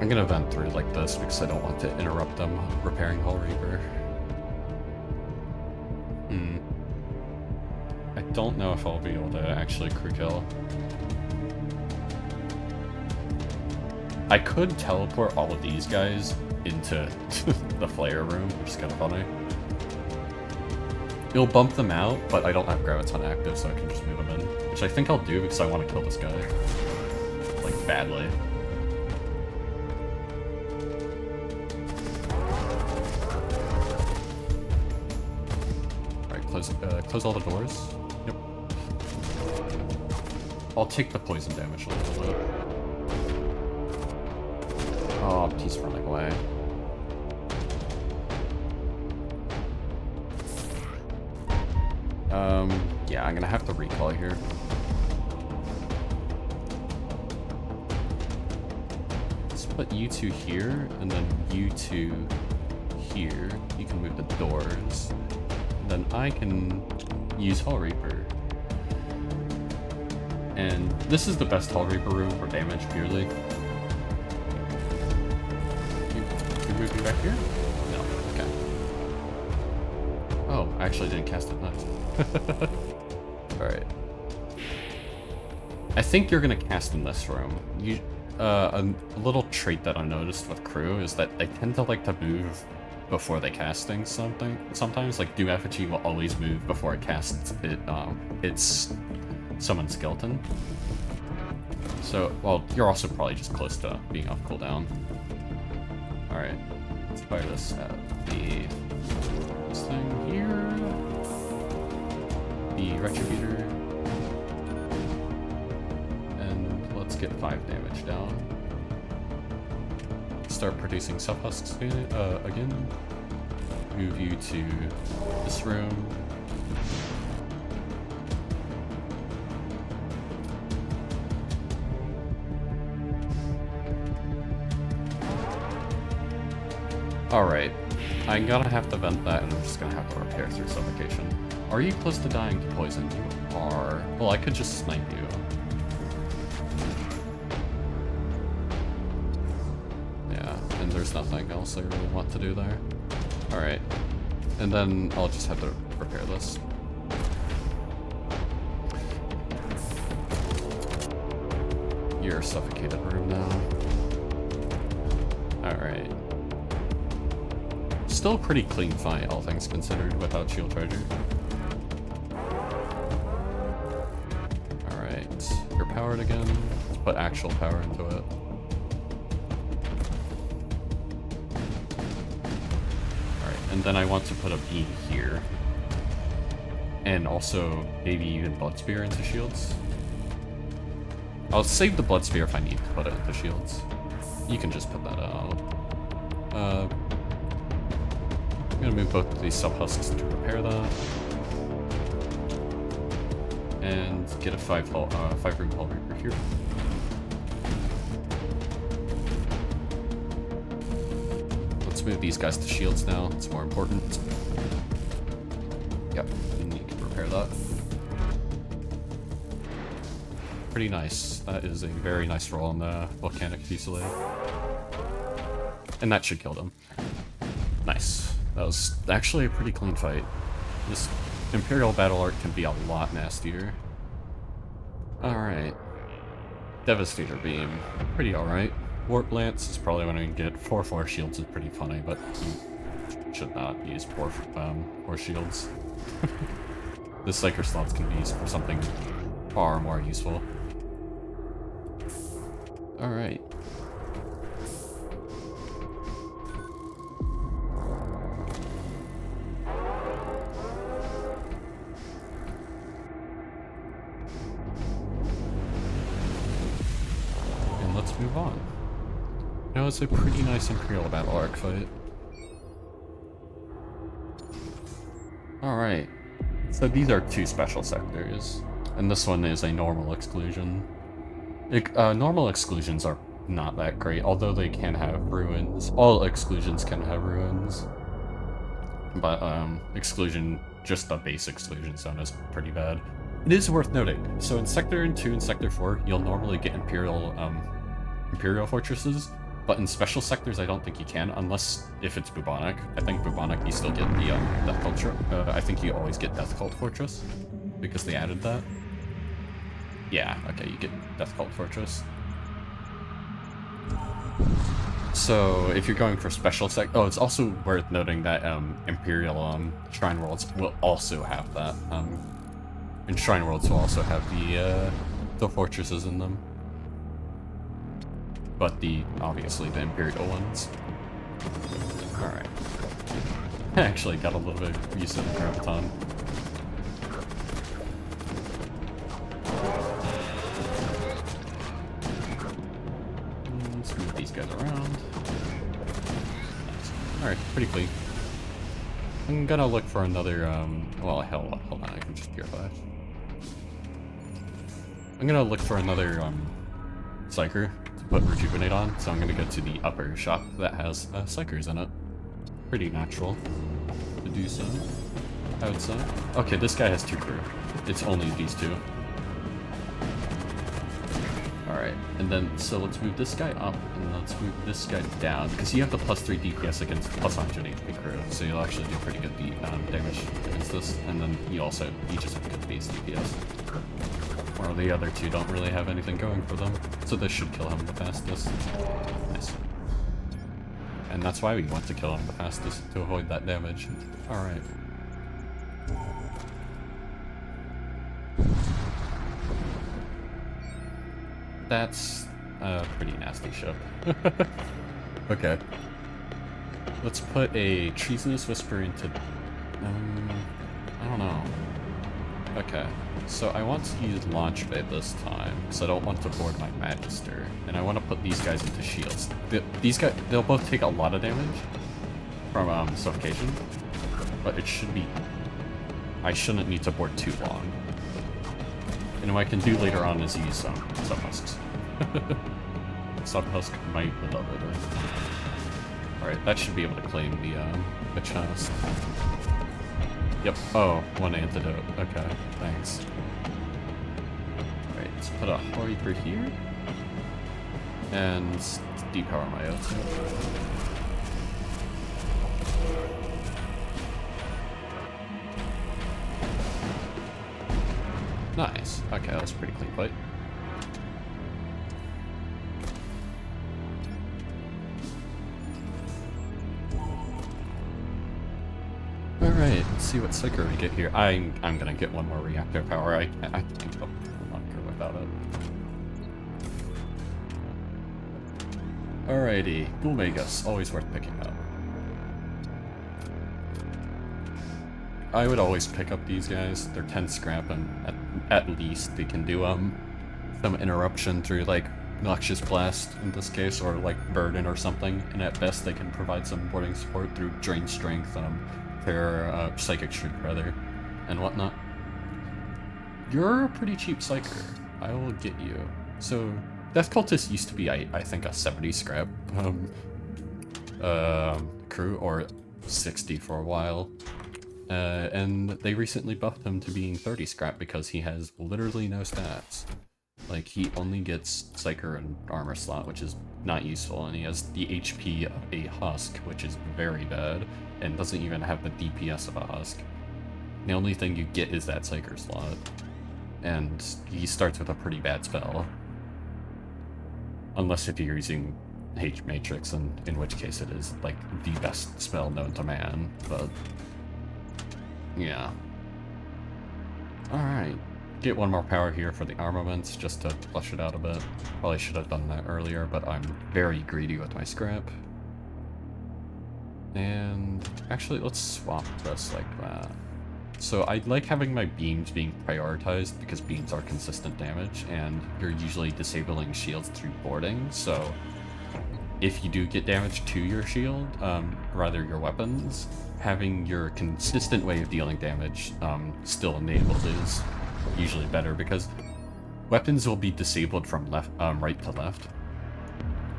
I'm gonna vent through like this because I don't want to interrupt them repairing Hull Reaper. I don't know if I'll be able to actually crew kill. I could teleport all of these guys into the flare room, which is kind of funny. It'll bump them out, but I don't have Graviton active, so I can just move them in. Which I think I'll do because I want to kill this guy. Like, badly. Alright, close all the doors. Yep. I'll take the poison damage a little bit. Oh, he's running away. Yeah, I'm gonna have to recall here. Let's put you two here, and then you two here. You can move the doors. And then I can use Hull Reaper. And this is the best Hull Reaper room for damage, purely. Can you move me back here? No, okay. Oh, I actually didn't cast it, nice. Alright. I think you're gonna cast in this room. A little trait that I noticed with crew is that they tend to like to move before they cast things sometimes. Like, Doom Effigy will always move before it casts its summon skeleton. So, well, you're also probably just close to being off cooldown. Alright. Let's fire this at this thing here. The Retributor. And let's get 5 damage down. Start producing sub-husks again. Move you to this room. Alright. I'm gonna have to vent that, and I'm just gonna have to repair through suffocation. Are you close to dying to poison? You are. Well, I could just snipe you. Yeah, and there's nothing else I really want to do there. Alright. And then I'll just have to repair this. You're a suffocated room now. Alright. Still a pretty clean fight, all things considered, without shield charger. Alright, you're powered again. Let's put actual power into it. Alright, And then I want to put a beam here. And also maybe even Blood Spear into shields. I'll save the Blood Spear if I need to put it into shields. You can just put that out. I'm gonna move both of these sub-husks to repair that. And get a 5-room Hull Reaper here. Let's move these guys to shields now, it's more important. Yep, and you can repair that. Pretty nice. That is a very nice roll on the Volcanic Fusillade. And that should kill them. Nice. That was actually a pretty clean fight. This Imperial Battle Arc can be a lot nastier. Alright. Devastator Beam. Pretty alright. Warp Lance is probably when I can get 4/4 shields is pretty funny, but you should not use poor shields. The Psyker slots can be used for something far more useful. Alright. And let's move on. Now it's a pretty nice Imperial Battle Arc fight. Alright. So these are 2 special sectors. And this one is a normal exclusion. Normal exclusions are not that great, although they can have ruins. All exclusions can have ruins. But exclusion, just the base exclusion zone is pretty bad. It is worth noting. So in Sector 2 and Sector 4, you'll normally get Imperial fortresses, but in special sectors I don't think you can, unless if it's bubonic. I think bubonic you still get the Death Cult. I think you always get Death Cult Fortress, because they added that. Yeah, okay, you get Death Cult Fortress. So, if you're going for special oh, it's also worth noting that Imperial Shrine Worlds will also have that. And Shrine Worlds will also have the fortresses in them. But obviously the Imperial ones. Alright. I actually got a little bit used to the Graviton. Let's move these guys around. Nice. Alright, pretty clean. I'm gonna look for another, well, hell, hold on, I can just purify. I'm gonna look for another, Psyker to put Rejuvenate on, so I'm gonna go to the upper shop that has, Psykers in it. Pretty natural to do so, I would say. Okay, this guy has 2 crew. It's only these 2. Alright, and then, so let's move this guy up, and let's move this guy down, because you have the +3 DPS against +100 HP crew, so you'll actually do pretty good damage against this, and then you just have good base DPS. While the other 2 don't really have anything going for them, so this should kill him the fastest. Nice. And that's why we want to kill him the fastest, to avoid that damage. Alright. That's a pretty nasty ship. Okay. Let's put a Treasonous Whisper into... I don't know. Okay, so I want to use Launch Bay this time, because I don't want to board my Magister, and I want to put these guys into shields. These guys, they'll both take a lot of damage from suffocation, but it should be... I shouldn't need to board too long. And what I can do later on is use Sub-Husks. Sub-Husk might love it. Alright, that should be able to claim the chest. Yep. Oh, 1 antidote. Okay, thanks. Alright, let's put a Reaper here. And depower my O2. Nice. Okay, that was a pretty clean fight. Alright, let's see what Psyker we get here. I'm gonna get 1 more reactor power. I think I'll go without it. Alrighty, Ghoul Magus, always worth picking up. I would always pick up these guys. They're 10 scrap, and at least they can do some interruption through like Noxious Blast in this case, or like Burden or something, and at best they can provide some boarding support through Drain Strength, Psychic Shriek rather, and whatnot. You're a pretty cheap Psyker. I will get you. So, Death Cultist used to be, I think, a 70 scrap crew, or 60 for a while. And they recently buffed him to being 30 scrap because he has literally no stats. Like, he only gets Psyker and Armor slot, which is not useful, and he has the HP of a Husk, which is very bad, and doesn't even have the DPS of a Husk. The only thing you get is that Psyker slot, and he starts with a pretty bad spell. Unless if you're using H-Matrix, and in which case it is, like, the best spell known to man, but... yeah. Alright. Get one more power here for the armaments, just to flush it out a bit. Probably should have done that earlier, but I'm very greedy with my scrap. And actually, let's swap this like that. So I like having my beams being prioritized because beams are consistent damage, and you're usually disabling shields through boarding, so if you do get damage to your shield, rather your weapons, having your consistent way of dealing damage still enabled is usually better, because weapons will be disabled from right to left.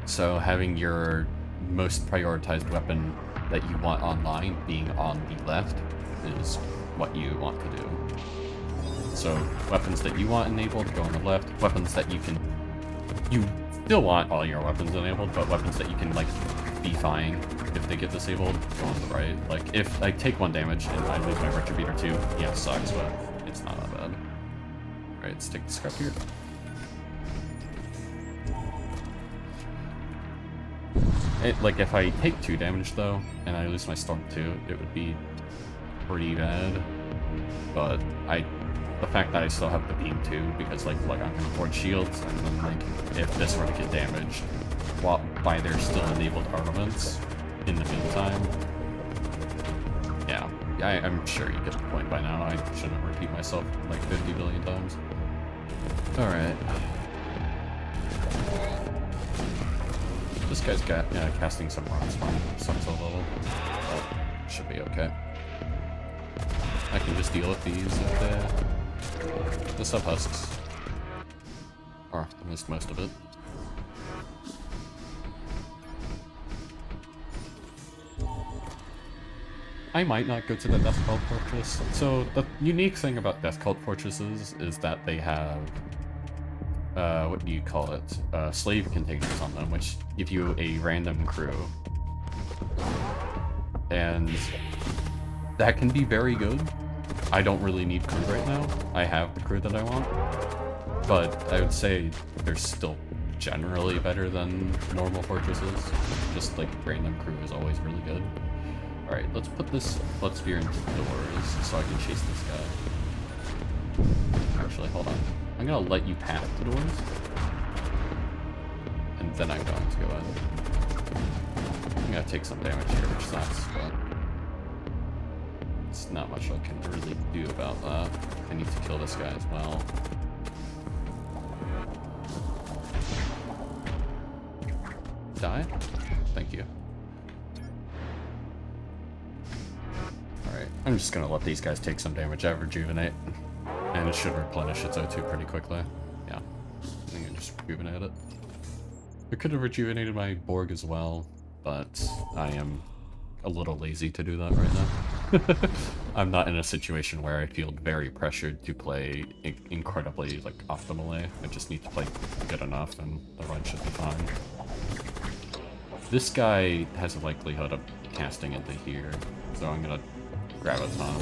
So having your most prioritized weapon that you want online being on the left is what you want to do. So weapons that you want enabled go on the left. Weapons that you still want all your weapons enabled, but weapons that you can like be fine if they get disabled go on the right. Like if I take 1 damage and I lose my Retributor too, yeah, it sucks, but it's not that bad. Alright, let's take the scrap here. Like, if I take 2 damage, though, and I lose my Storm 2, it would be pretty bad. But the fact that I still have the Beam 2, because, like, look, I'm gonna afford shields, and then, like, if this were to get damaged, by their still enabled armaments in the meantime, yeah, I'm sure you get the point by now. I shouldn't repeat myself, like, 50 billion times. Alright. This guy's got casting some rocks from some level, but should be okay. I can just deal with these with the sub-husks. Or I missed most of it. I might not go to the Death Cult Fortress. So the unique thing about Death Cult Fortresses is that they have what do you call it? Slave containers on them, which give you a random crew. And that can be very good. I don't really need crew right now. I have the crew that I want. But I would say they're still generally better than normal fortresses. Just like random crew is always really good. Alright, let's put this Blood Spear into the doors so I can chase this guy. Actually, hold on. I'm gonna let you pass the doors, and then I'm going to go in. I'm gonna take some damage here, which sucks, but it's not much I can really do about that. I need to kill this guy as well. Die? Thank you. Alright, I'm just gonna let these guys take some damage. I have Rejuvenate. And it should replenish its O2 pretty quickly. Yeah. I think I just rejuvenate it. I could have rejuvenated my Borg as well, but I am a little lazy to do that right now. I'm not in a situation where I feel very pressured to play incredibly, like, optimally. I just need to play good enough, and the run should be fine. This guy has a likelihood of casting into here, so I'm gonna grab a ton.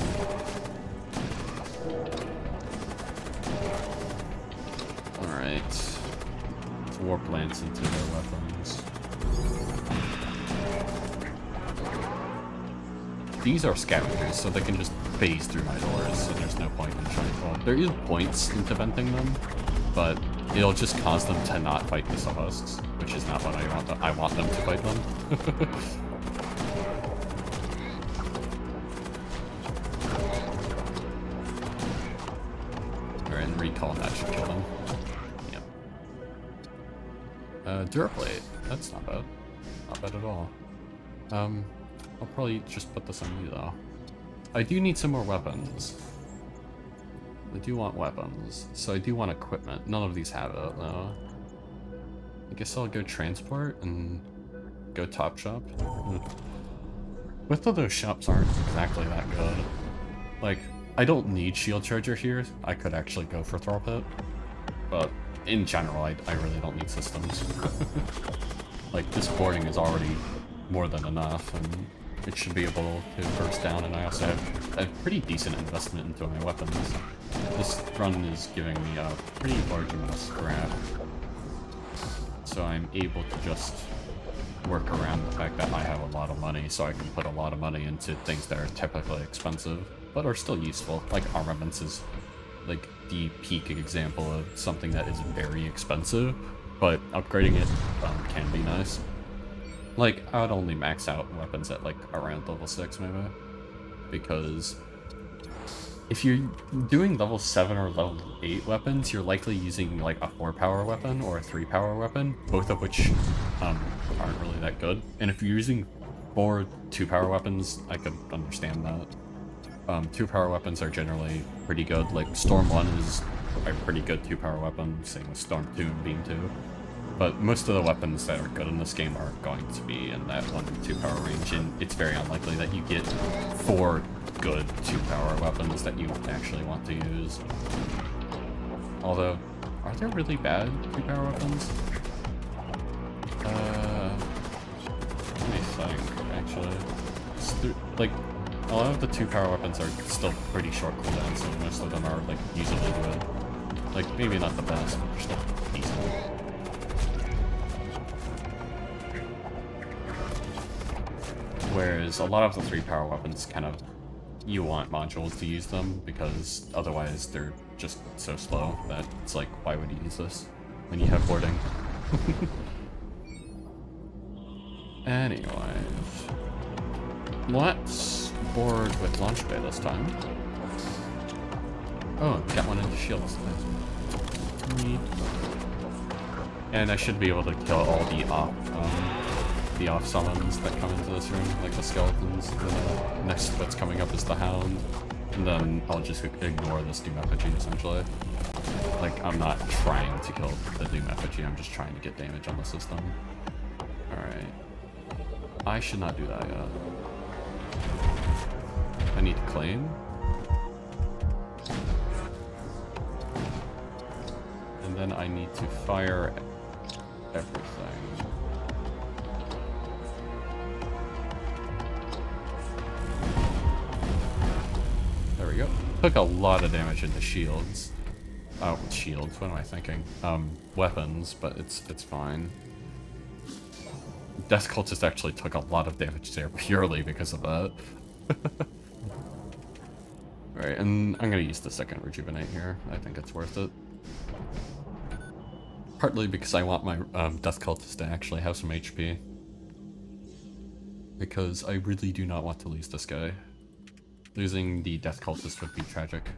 Alright. Let's warp lance into their weapons. These are scavengers, so they can just phase through my doors, so there's no point in trying to... Well, there is points into venting them, but it'll just cause them to not fight the sub-husks, which is not what I want them. I want them to fight them. recall, and that should kill them. Yep. Duraplate. That's not bad. Not bad at all. I'll probably just put this on you, though. I do need some more weapons. I do want weapons, so I do want equipment. None of these have it, though. I guess I'll go transport and go top shop. Both of those shops aren't exactly that good. Like, I don't need shield charger here. I could actually go for throw pit, but in general, I really don't need systems. Like, this boarding is already more than enough, and it should be able to burst down, and I also have a pretty decent investment into my weapons. This run is giving me a pretty large amount of scrap, so I'm able to just work around the fact that I have a lot of money, so I can put a lot of money into things that are typically expensive, but are still useful. Like armaments is like the peak example of something that is very expensive, but upgrading it can be nice. Like, I would only max out weapons at like around level 6 maybe, because if you're doing level 7 or level 8 weapons, you're likely using like a 4 power weapon or a 3 power weapon, both of which aren't really that good. And if you're using 4 2 power weapons, I could understand that. 2 power weapons are generally pretty good. Like Storm 1 is a pretty good 2 power weapon, same with Storm 2 and Beam 2. But most of the weapons that are good in this game are going to be in that 1 to 2 power range, and it's very unlikely that you get 4 good 2 power weapons that you actually want to use. Although, are there really bad 2 power weapons? Let me think, actually. Like, a lot of the 2 power weapons are still pretty short cooldowns, so most of them are like usually good. Like, maybe not the best, but they're still decent. Whereas a lot of the 3 power weapons kind of, you want modules to use them, because otherwise they're just so slow that it's like, why would you use this when you have boarding? Anyways, let's board with launch bay this time. Oh, got one into shield this time. Neat. And I should be able to kill all the off summons that come into this room, like the skeletons. The next what's coming up is the Hound, and then I'll just ignore this Doom Effigy essentially. Like, I'm not trying to kill the Doom Effigy, I'm just trying to get damage on the system. Alright. I should not do that yet. I need to claim. And then I need to fire everything. There we go. Took a lot of damage into shields. Oh, shields, what am I thinking? Weapons, but it's fine. Death Cultist actually took a lot of damage there purely because of that. Alright, and I'm gonna use the second Rejuvenate here. I think it's worth it. Partly because I want my Death Cultist to actually have some HP. Because I really do not want to lose this guy. Losing the Death Cultist would be tragic.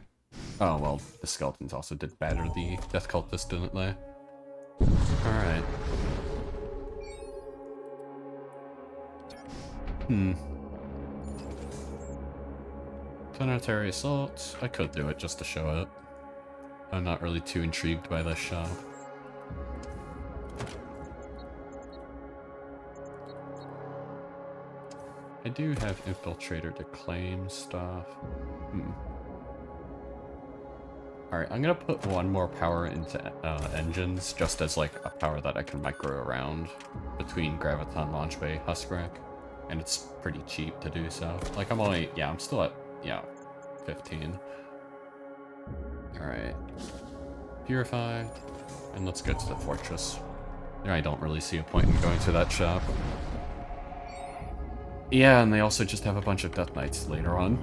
Oh, well, the skeletons also did batter the Death Cultist, didn't they? Alright. Planetary Assault. I could do it just to show it. I'm not really too intrigued by this shop. I do have Infiltrator to claim stuff. Alright, I'm gonna put one more power into engines, just as like a power that I can micro around between Graviton, Launch Bay, Huskrak, and it's pretty cheap to do so. Like, I'm only, yeah, I'm still at, 15. Alright. Purified, and let's go to the fortress. I don't really see a point in going to that shop. Yeah, and they also just have a bunch of Death Knights later on.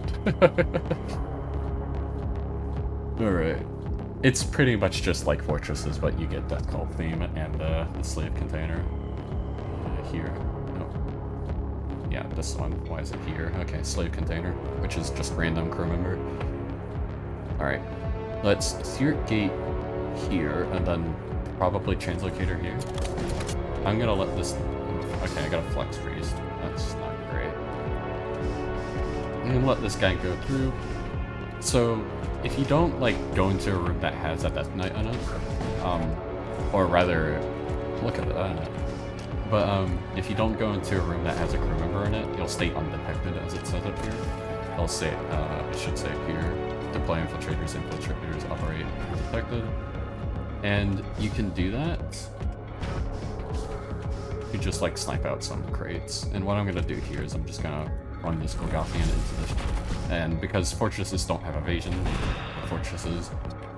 Alright. It's pretty much just like fortresses, but you get Death Cult theme and the slave container. Here. No. Yeah, this one. Why is it here? Okay, slave container, which is just random crew member. Alright. Let's Seared Gate here, and then probably Translocator here. I'm gonna let this... Okay, I got a Flex Priest. That's not great. I'm gonna let this guy go through. So, if you don't, like, go into a room that has a Death Knight on it, or rather, look at that. But, if you don't go into a room that has a crew member in it, you'll stay undetected, as it says up here. It'll say, it should say here, deploy infiltrators operate undetected. And you can do that. You just, like, snipe out some crates. And what I'm gonna do here is I'm just gonna run this Golgothian into this. And because fortresses don't have evasion, fortresses,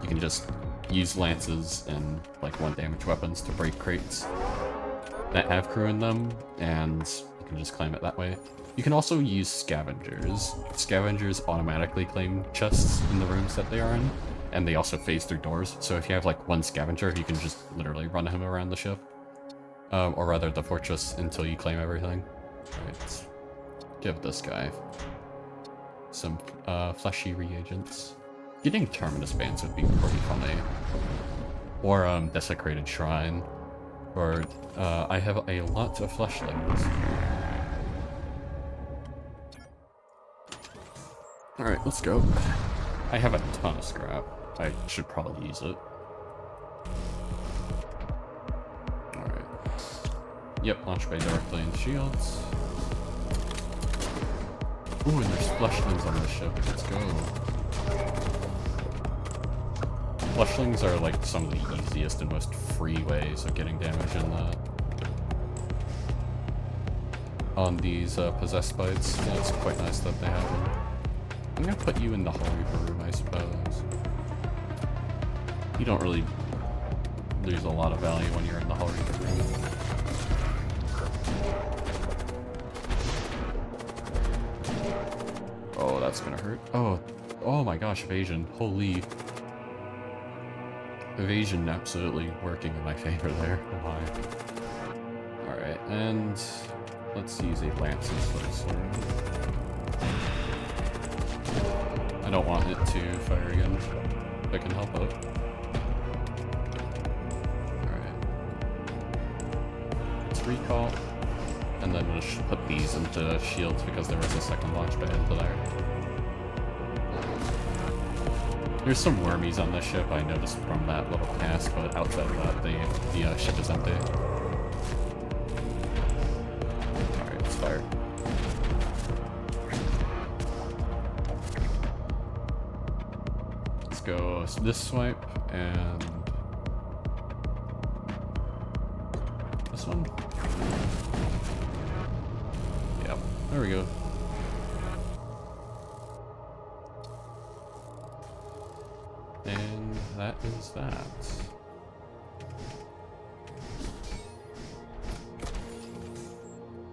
you can just use lances and, like, 1 damage weapons to break crates that have crew in them, and you can just claim it that way. You can also use scavengers. Scavengers automatically claim chests in the rooms that they are in, and they also phase through doors. So if you have like 1 scavenger, you can just literally run him around the ship. Or rather the fortress until you claim everything. Alright, give this guy some fleshy reagents. Getting Terminus bands would be pretty funny. Or Desecrated Shrine. Or I have a lot of fleshlings. Alright, let's go. I have a ton of scrap. I should probably use it. Alright. Yep, launch bay directly in shields. Ooh, and there's fleshlings on this ship. Let's go. Fleshlings are like some of the easiest and most free ways of getting damage in that. On these possessed bites, it's quite nice that they have them. I'm gonna put you in the Hull Reaper room, I suppose. You don't really lose a lot of value when you're in the Hull Reaper room. Oh, that's gonna hurt. Oh my gosh, evasion. Holy. Evasion absolutely working in my favor there. Oh my. Alright, and let's use a lance instead of sword. I don't want it to fire again, if I can help it. Alright. Let's recall, and then we'll just put these into shields because there was a second launch pad into there. There's some wormies on this ship, I noticed from that little task, but outside of that, the ship is empty. Alright, let's fire. Let's go this swipe, and this one? Yep, there we go. And that is that.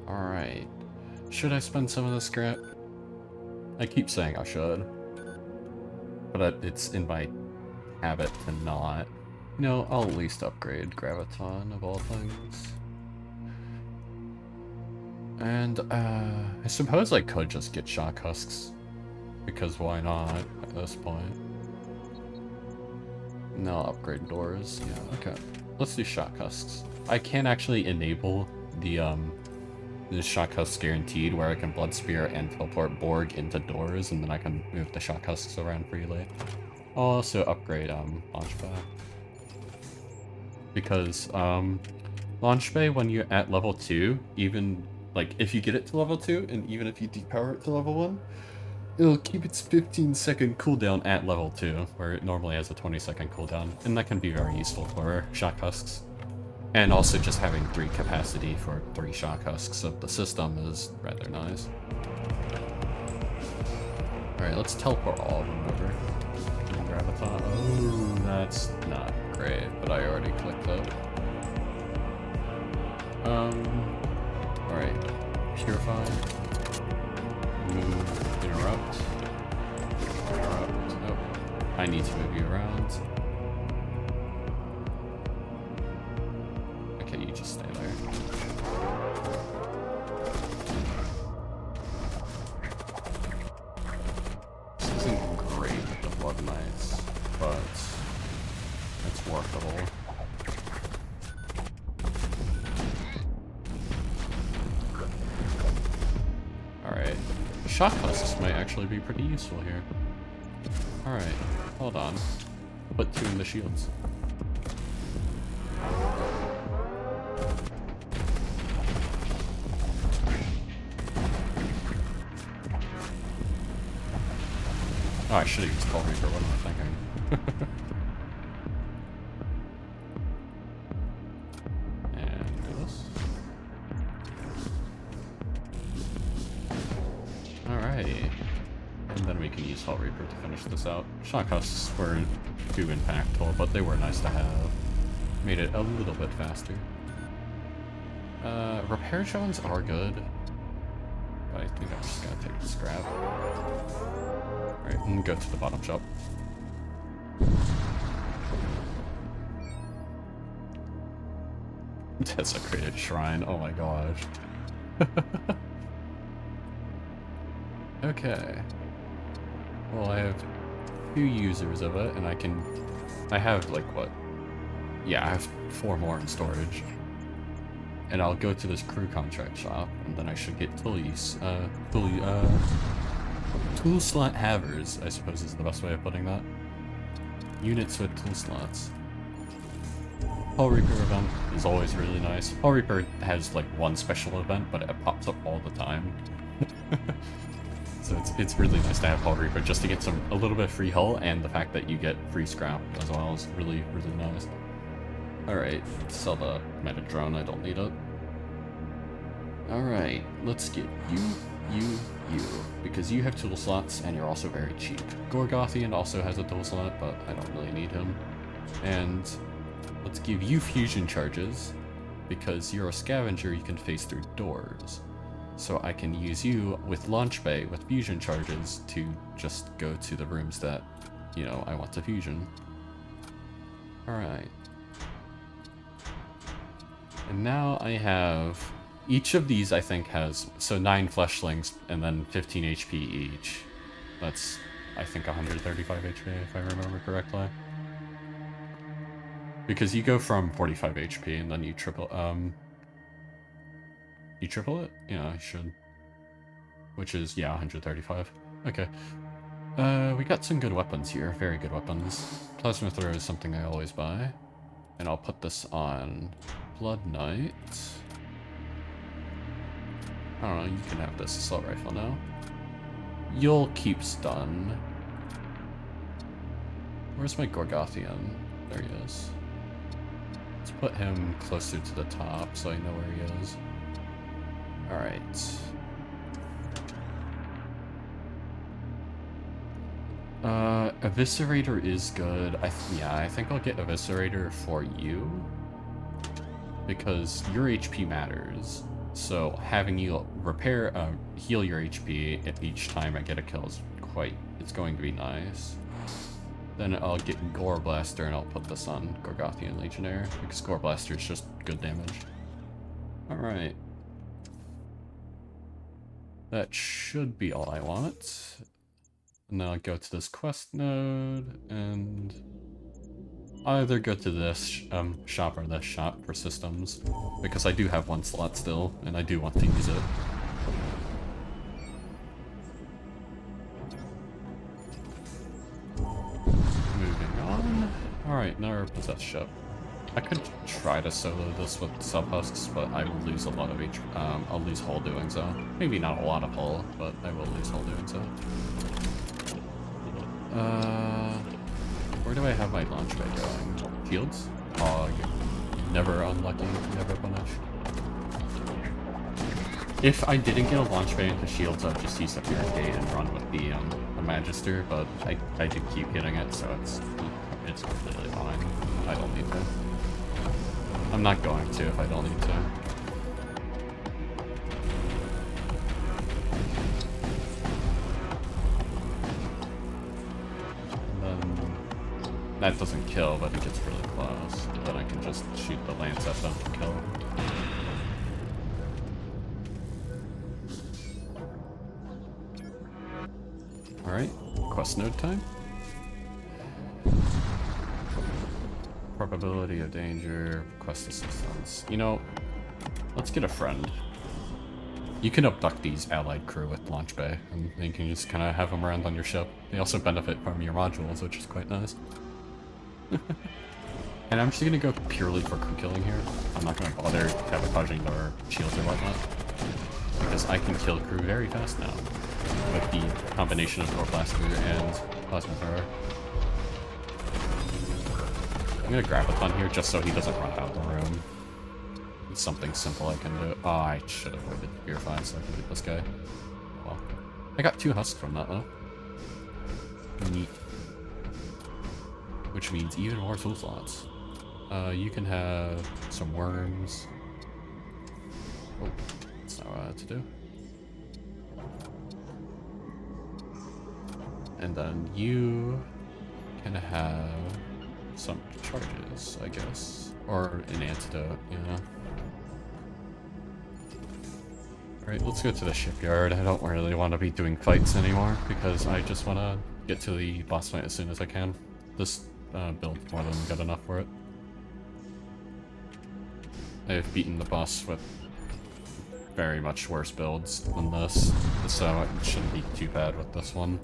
Alright. Should I spend some of the scrap? I keep saying I should. But it's in my habit to not. No, I'll at least upgrade Graviton of all things. And I suppose I could just get Shock Husks. Because why not at this point? No, upgrade doors. Yeah, okay. Let's do Shock Husks. I can actually enable the Shock Husks guaranteed, where I can Blood Spear and teleport Borg into doors, and then I can move the Shock Husks around freely. I'll also upgrade Launch Bay. Because Launch Bay, when you're at level 2, even like if you get it to level 2, and even if you depower it to level 1, it'll keep its 15-second cooldown at level 2, where it normally has a 20-second cooldown, and that can be very useful for Shock Husks. And also just having 3 capacity for 3 Shock Husks of the system is rather nice. Alright, let's teleport all of them over. Graviton. Oh, that's not great, but I already clicked that. Alright. Purify. Move. Interrupt. Nope. I need to move you around. Okay, you just stay there. This isn't great with the Blood Knights, but the hole. Alright. Shock husks might actually be pretty useful here. Alright, hold on. Put 2 in the shields. Oh, I should have used Call Reaper, what am I thinking? And do this. Alrighty. And then we can use Hall Reaper to finish this out. Shock husks weren't too impactful, but they were nice to have. Made it a little bit faster. Repair zones are good. But I think I'm just gonna take the scrap. Alright, and go to the bottom shop. Desecrated shrine, oh my gosh. Okay. Well, I have 2 users of it, and I have, like, what? Yeah, I have 4 more in storage. And I'll go to this crew contract shop, and then I should get tool slot havers, I suppose is the best way of putting that. Units with tool slots. Hall Reaper event is always really nice. Hall Reaper has, like, 1 special event, but it pops up all the time. So it's really nice to have Hall Reaper just to get a little bit of free hull, and the fact that you get free scrap as well is really, really nice. Alright, sell the meta drone, I don't need it. Alright, let's get you, because you have tool slots and you're also very cheap. Gorgothian also has a tool slot, but I don't really need him. And let's give you fusion charges, because you're a scavenger, you can phase through doors. So I can use you with launch bay with fusion charges to just go to the rooms that, you know, I want to fusion. Alright. And now I have... Each of these, I think, has... So 9 fleshlings and then 15 HP each. That's, I think, 135 HP, if I remember correctly. Because you go from 45 HP and then you triple... You triple it? Yeah, I should. Which is, yeah, 135. Okay. We got some good weapons here. Very good weapons. Plasma Throw is something I always buy. And I'll put this on Blood Knight. I don't know, you can have this assault rifle now. You'll keep stun. Where's my Gorgothian? There he is. Let's put him closer to the top so I know where he is. Alright. Eviscerator is good. Yeah, I think I'll get Eviscerator for you. Because your HP matters. So having you heal your HP at each time I get a kill is it's going to be nice. Then I'll get Gore Blaster and I'll put this on Gorgothian Legionnaire, because Gore Blaster is just good damage. Alright. That should be all I want. And then I'll go to this quest node, and I'll either go to this shop or this shop for systems, because I do have 1 slot still, and I do want to use it. Moving on. Alright, now we're possessed ship. I could try to solo this with sub-husks, but I will lose a lot of I'll lose hull doing so. Maybe not a lot of hull, but I will lose hull doing so. Where do I have my launch bay going? Shields? Hog. Never unlucky, never punished. If I didn't get a launch bay into shields, I'd just use a barricade and run with the Magister, but I do keep getting it, so it's completely fine. I don't need to. I'm not going to if I don't need to. And then that doesn't kill, but it gets really close. Then I can just shoot the lance at them to kill. Alright, quest node time. Probability of danger, quest assistance. You know, let's get a friend. You can abduct these allied crew with launch bay, and you can just kind of have them around on your ship. They also benefit from your modules, which is quite nice. And I'm just gonna go purely for crew killing here. I'm not gonna bother sabotaging their shields or whatnot, because I can kill crew very fast now with the combination of Core Blaster and Plasma Thrower. I'm gonna grab a ton here just so he doesn't run out of the room. It's something simple I can do. Oh, I should have avoided Purify so I can get this guy. Well, I got 2 husks from that though. Neat. Which means even more tool slots. You can have some worms. Oh, that's not what I had to do. And then you can have some charges, I guess. Or an antidote, you know. Alright, let's go to the shipyard. I don't really want to be doing fights anymore, because I just want to get to the boss fight as soon as I can. This build's more than good enough for it. I've beaten the boss with very much worse builds than this, so it shouldn't be too bad with this one.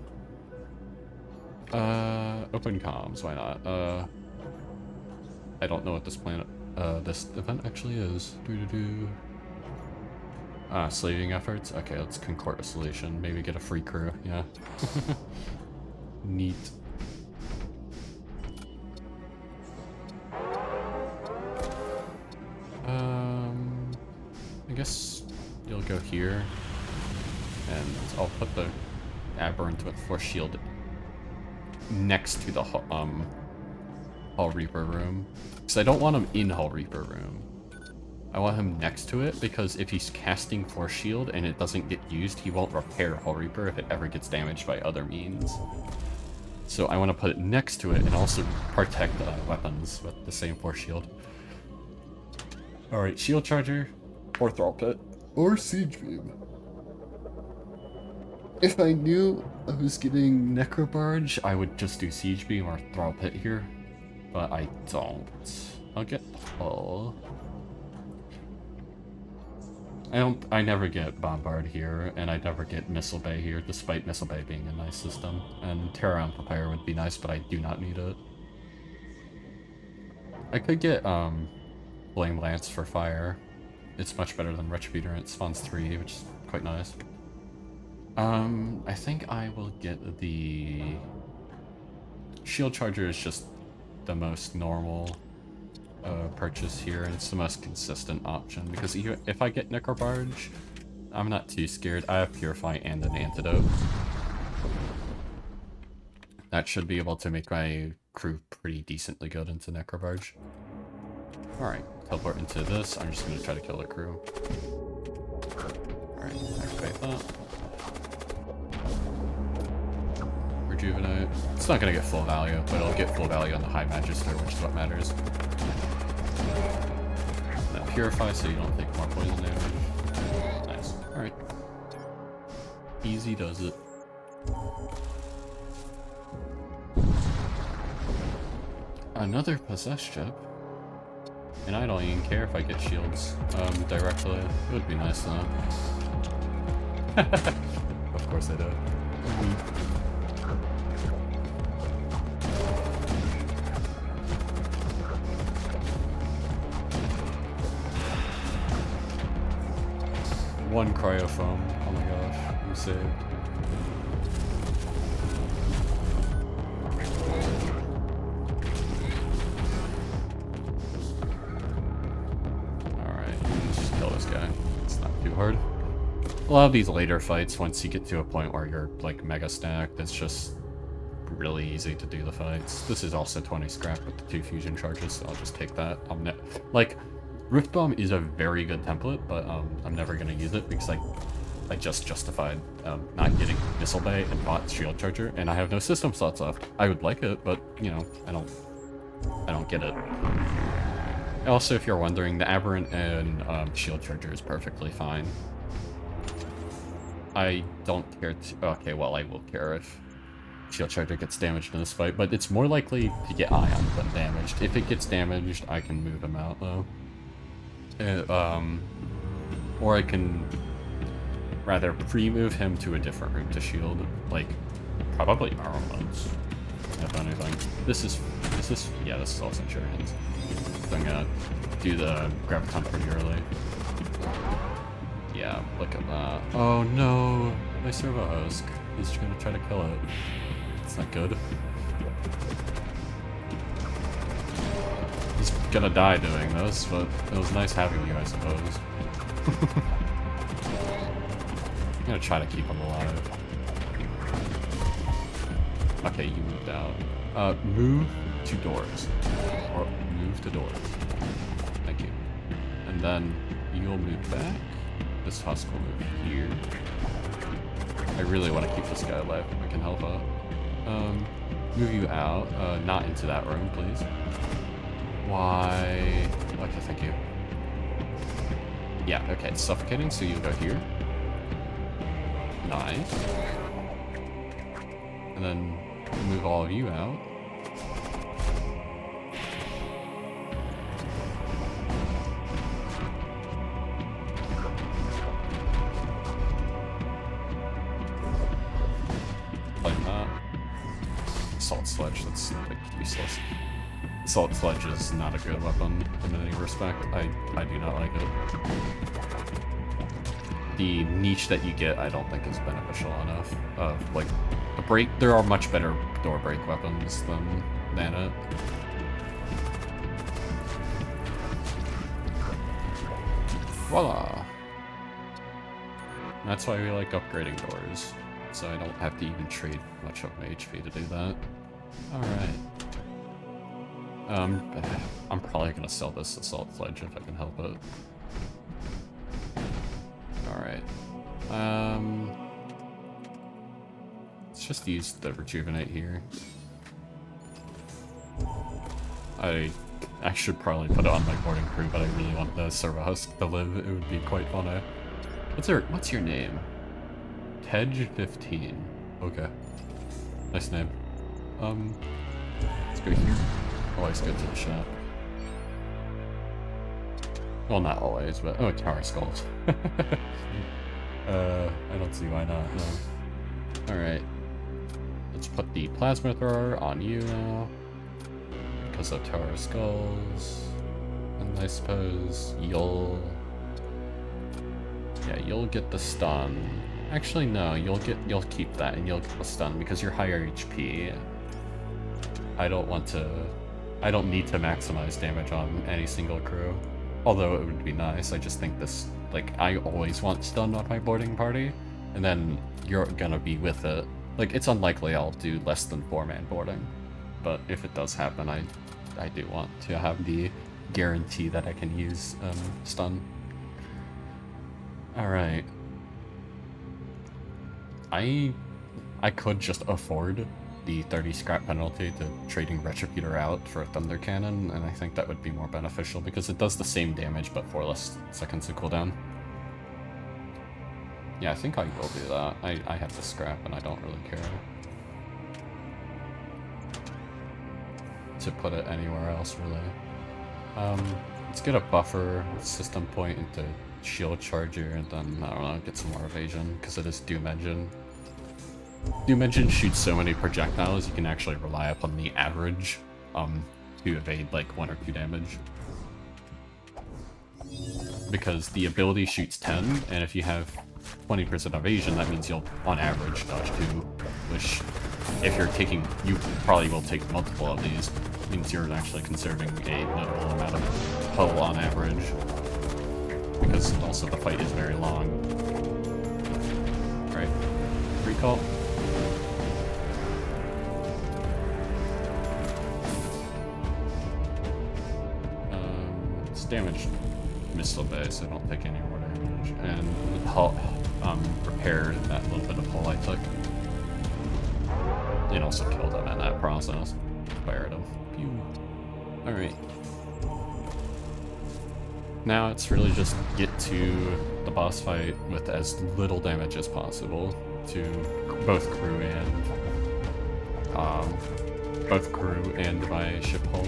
Open comms, why not? I don't know what this planet, this event actually is. Slaving efforts? Okay, let's concord a solution. Maybe get a free crew, yeah. Neat. I guess you'll go here, and I'll put the Aberrant with Force Shield next to the Hull Reaper room, because I don't want him in Hull Reaper room. I want him next to it, because if he's casting Force Shield and it doesn't get used, he won't repair Hull Reaper if it ever gets damaged by other means. So I want to put it next to it and also protect weapons with the same Force Shield. Alright, Shield Charger, or Thrall Pit, or Siege Beam. If I knew I was getting Necrobarge, I would just do Siege Beam or Thrall Pit here, but I don't. I'll get Hull. I never get Bombard here, and I never get Missile Bay here, despite Missile Bay being a nice system. And Terra Amplifier would be nice, but I do not need it. I could get Flame Lance for fire. It's much better than Retributor, and it spawns 3, which is quite nice. I think I will get the Shield Charger is just the most normal purchase here, and it's the most consistent option, because if I get Necrobarge, I'm not too scared. I have Purify and an Antidote. That should be able to make my crew pretty decently good into Necrobarge. Alright, teleport into this. I'm just going to try to kill the crew. Alright, activate that. Rejuvenate. It's not going to get full value, but it'll get full value on the High Magister, which is what matters. And then Purify so you don't take more poison damage. Nice. Alright. Easy does it. Another possessed ship. And I don't even care if I get shields directly. It would be nice though. Of course I do. One cryofoam. Oh my gosh, I'm saved. Hard. A lot of these later fights, once you get to a point where you're like mega stacked, it's just really easy to do the fights. This is also 20 scrap with the 2 fusion charges, so I'll just take that. Like, Rift Bomb is a very good template, but I'm never gonna use it because I just justified not getting Missile Bay and bought Shield Charger, and I have no system slots left. I would like it, but you know, I don't get it. Also, if you're wondering, the Aberrant and Shield Charger is perfectly fine. I don't care okay, well, I will care if shield charger gets damaged in this fight, but it's more likely to get ion than damaged. If it gets damaged, I can move him out though. Or I can rather pre-move him to a different room to shield, like probably Armaments, if anything. This is also insurance. So I'm gonna do the Graviton pretty early. Yeah, look at that. Oh no, my Servo Husk. He's gonna try to kill it. It's not good. He's gonna die doing this, but it was nice having you, I suppose. I'm gonna try to keep him alive. Okay, you moved out. Move to doors. Or move to doors. Thank you. And then you'll move back. This husk will move here. I really want to keep this guy alive if I can help out. Move you out. Not into that room, please. Why? Okay, thank you. Yeah, okay, it's suffocating, so you go here. Nice. And then move all of you out. Like that. Assault Sledge, that's like useless. Assault Sledge is not a good weapon in any respect. I do not like it. The niche that you get, I don't think is beneficial enough. Like, the break, there are much better door break weapons than it. Voila! That's why we like upgrading doors, so I don't have to even trade much of my HP to do that. Alright. I'm probably gonna sell this Assault Sledge if I can help it. Alright. Let's just use the Rejuvenate here. I should probably put it on my boarding crew, but I really want the Servo Husk to live. It would be quite funny. What's your name? Tej15. Okay. Nice name. Let's go here. Always go to the shop. Well, not always, but oh, Tower Skulls. I don't see why not. No. All right. Let's put the Plasma Thrower on you now, because of Tower Skulls, and I suppose you'll get the stun. Actually, no, you'll keep that, and you'll get the stun because you're higher HP. I don't need to maximize damage on any single crew. Although it would be nice, I just think this, like, I always want stun on my boarding party, and then you're gonna be with it. Like, it's unlikely I'll do less than 4-man boarding, but if it does happen, I do want to have the guarantee that I can use stun. Alright. I could just afford the 30 scrap penalty to trading Retributor out for a Thunder Cannon, and I think that would be more beneficial because it does the same damage but 4 less seconds of cooldown. Yeah, I think I will do that. I have the scrap and I don't really care to put it anywhere else, really. Let's get a buffer, system point into shield charger, and then, I don't know, get some more evasion, because it is Doom Engine. Doom Engine shoots so many projectiles, you can actually rely upon the average to evade like 1 or 2 damage. Because the ability shoots 10, and if you have 20% evasion, that means you'll, on average, dodge 2, which, if you're taking, you probably will take multiple of these, means you're actually conserving a notable amount of hull on average. Because also the fight is very long. Alright, recall. It's damaged missile base, I don't take any more damage. And hull, repaired that little bit of hull I took. And also killed him in that process. Fired him. Pew. Alright. Now it's really just get to the boss fight with as little damage as possible to both crew and both crew and my ship hull.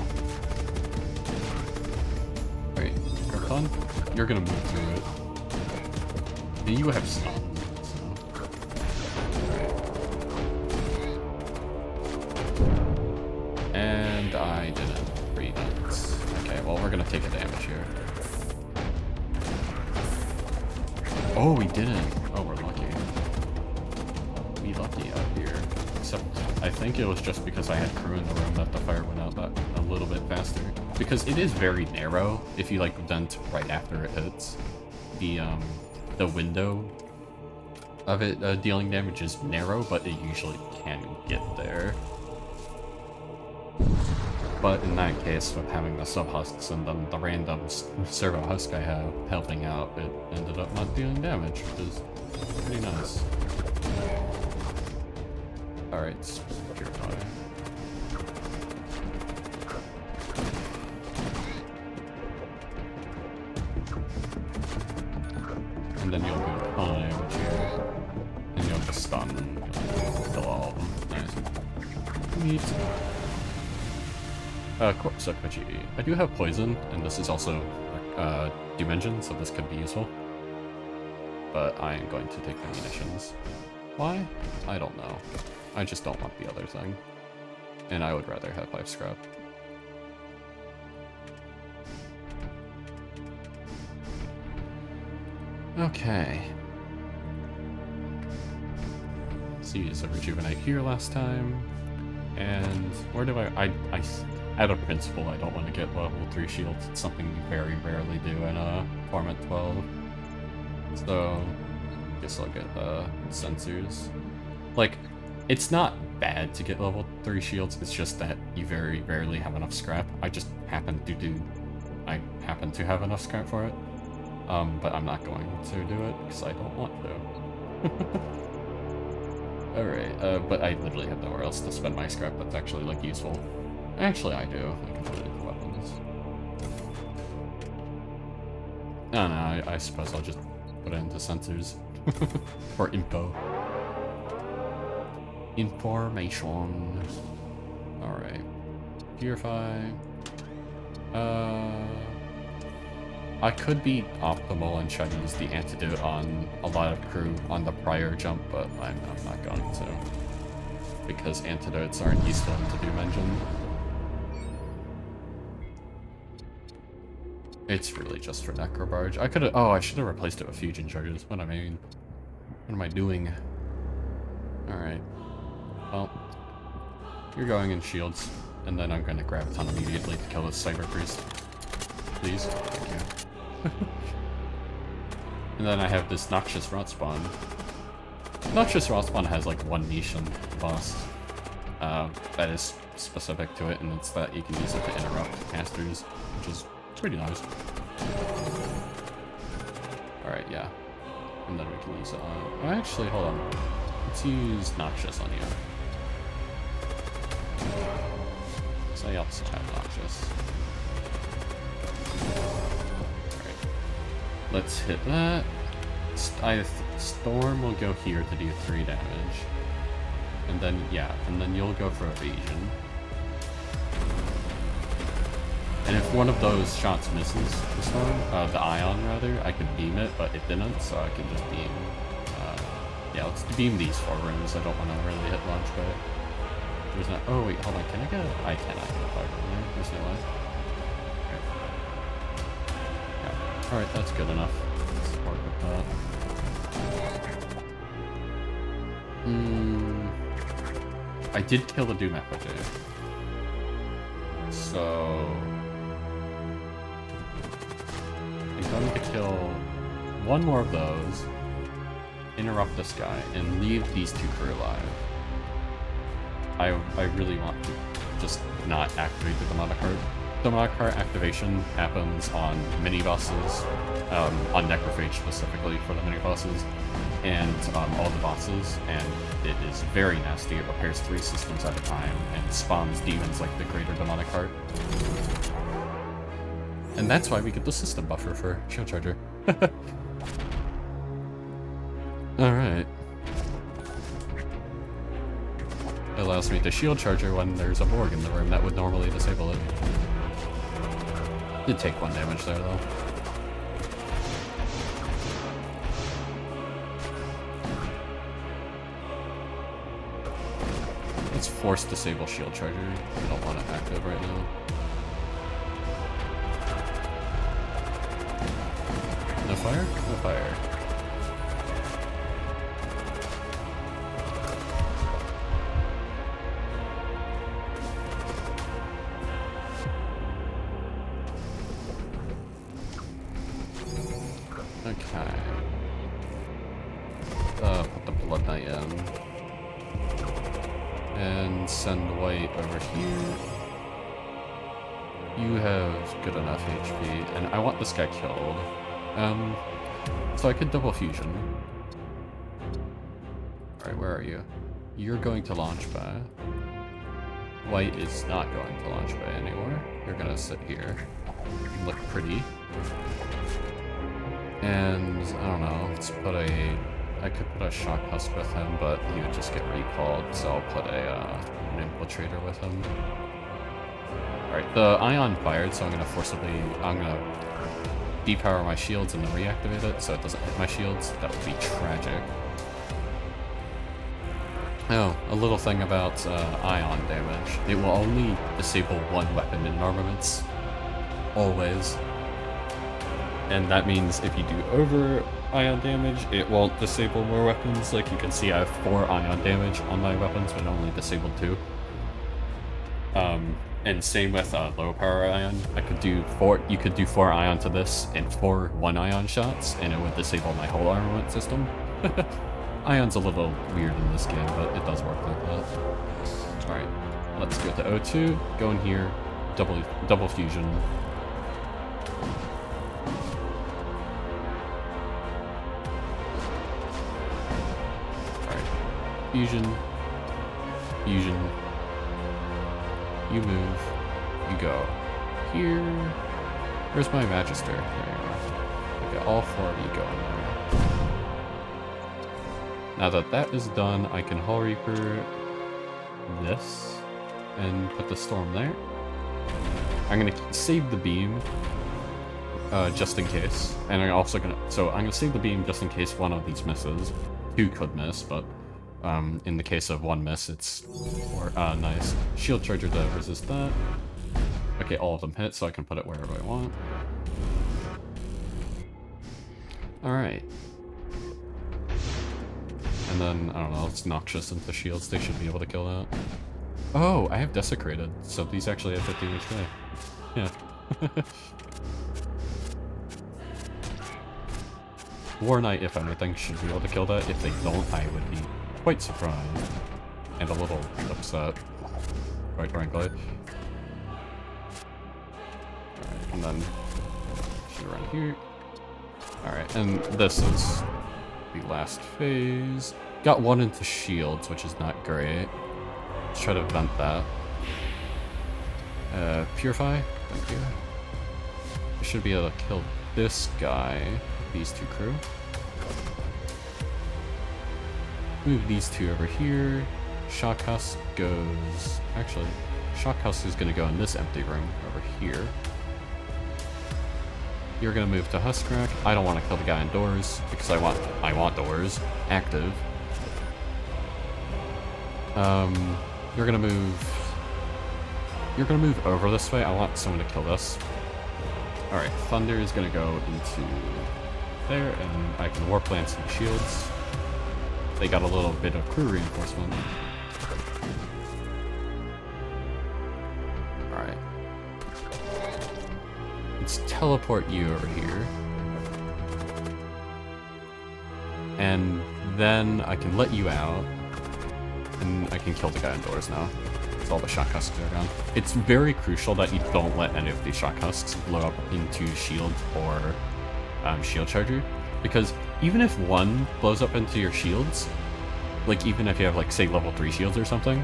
Alright, Garcon, you're gonna move through it. And you have stun, so... Alright. And I didn't. 3 nuts. Okay, well, we're gonna take a damage here. Oh, we didn't. Oh, we're lucky. We lucky out here. Except, I think it was just because I had crew in the room that the fire went out that a little bit faster. Because it is very narrow if you, like, vent right after it hits. The window of it dealing damage is narrow, but it usually can get there. But in that case, with having the sub-husks and then the random servo-husk I have helping out, it ended up not dealing damage, which is pretty nice. Alright, Purify. And then you'll do a ton of damage here. And you'll just stun and kill all of them. Nice. Neat. Corpse Sokuchi. I do have poison, and this is also Dimension, so this could be useful. But I am going to take the munitions. Why? I don't know. I just don't want the other thing. And I would rather have 5 scrap. Okay. So you used a Rejuvenate here last time. And where do I out of principle, I don't want to get level 3 shields. It's something you very rarely do in Torment 12. So, I guess I'll get sensors. Like, it's not bad to get level 3 shields, it's just that you very rarely have enough scrap. I happen to have enough scrap for it. But I'm not going to do it, because I don't want to. Alright, but I literally have nowhere else to spend my scrap that's actually, like, useful. Actually, I do. I can put it into weapons. No, I suppose I'll just put it into sensors. Or info. Information. Alright. Purify. I could be optimal and try to use the antidote on a lot of crew on the prior jump, but I'm not going to. Because antidotes aren't useful in Dimension. It's really just for Necrobarge. I could've- oh, I should've replaced it with fusion charges. What am I doing? Alright. Well, you're going in shields, and then I'm gonna grab a ton immediately to kill this Cyber Priest. Please? Thank you. And then I have this Noxious Rot Spawn. Noxious Rot Spawn has like one niche in the boss that is specific to it, and it's that you can use it to interrupt casters, which is pretty nice. Alright, yeah. And then we can use it on... oh, actually, hold on. Let's use Noxious on you. So I also have Noxious. Alright. Let's hit that. Storm will go here to do 3 damage. And then, yeah, and then you'll go for evasion. And if one of those shots misses the storm, the ion rather, I could beam it, but it didn't, so I can just beam. Yeah, let's beam these 4 rooms. I don't want to really hit launch by it. There's no. Oh wait, hold on. Can I get? I cannot get a 5 room there. There's no way. Okay. Yeah. All right, that's good enough. Let's work with that. I did kill the Doom Effigy. So I'm going to kill 1 more of those, interrupt this guy, and leave these 2 crew alive. I really want to just not activate the Demonic Heart. Demonic Heart activation happens on mini-bosses, on Necrophage specifically for the mini-bosses, and all the bosses, and it is very nasty. It repairs 3 systems at a time, and spawns demons like the Greater Demonic Heart. And that's why we get the system buffer for Shield Charger. Alright. I allows me to shield charger when there's a Borg in the room that would normally disable it. Did take 1 damage there though. Let's force disable shield charger. I don't want it active right now. No fire? No fire. Okay. Put the Blood Knight in. And send White over here. You have good enough HP, and I want this guy killed. So I could double fusion. Alright, where are you? You're going to launch by. White is not going to launch by anymore. You're gonna sit here. Look pretty. And I don't know, let's put a... I could put a Shock Husk with him, but he would just get recalled, so I'll put an Infiltrator with him. Alright, the Ion fired, so I'm gonna depower my shields and then reactivate it, so it doesn't hit my shields. That would be tragic. Oh, a little thing about Ion damage. It will only disable 1 weapon in armaments. Always. And that means if you do over Ion damage, it won't disable more weapons. Like you can see, I have 4 Ion damage on my weapons, but only disabled 2. And same with low power Ion. I could do 4. You could do 4 Ion to this and 4 1 Ion shots, and it would disable my whole armament system. Ion's a little weird in this game, but it does work like that. All right, let's go to O2. Go in here, double fusion. Fusion, fusion, you move, you go here. Where's my Magister? There you are. Okay, all 4 of you go in there. Now that that is done, I can Hull Reaper this and put the Storm there. I'm gonna save the beam just in case, and I'm also gonna save the beam just in case one of these misses. 2 could miss, but in the case of 1 miss, it's nice. Shield charger to resist that. Okay, all of them hit, so I can put it wherever I want. Alright. And then, I don't know, it's Noxious into shields. They should be able to kill that. Oh, I have Desecrated, so these actually have 15 HP. Yeah. War Knight, if anything, should be able to kill that. If they don't, I would be quite surprised. And a little upset, quite frankly. Alright, and then should run here. Alright, and this is the last phase. Got 1 into shields, which is not great. Let's try to vent that. Purify, thank you. I should be able to kill this guy, these 2 crew. Move these 2 over here. Shock Husk goes... Actually, Shock Husk is going to go in this empty room over here. You're going to move to Huskrak. I don't want to kill the guy indoors because I want doors active. You're going to move over this way. I want someone to kill this. Alright, Thunder is going to go into there, and I can Warplant some shields. They got a little bit of crew reinforcement. Alright. Let's teleport you over here. And then I can let you out. And I can kill the guy indoors now. All the Shock Husks are gone. It's very crucial that you don't let any of these Shock Husks blow up into shield or shield charger, because even if 1 blows up into your shields, like even if you have like say level 3 shields or something,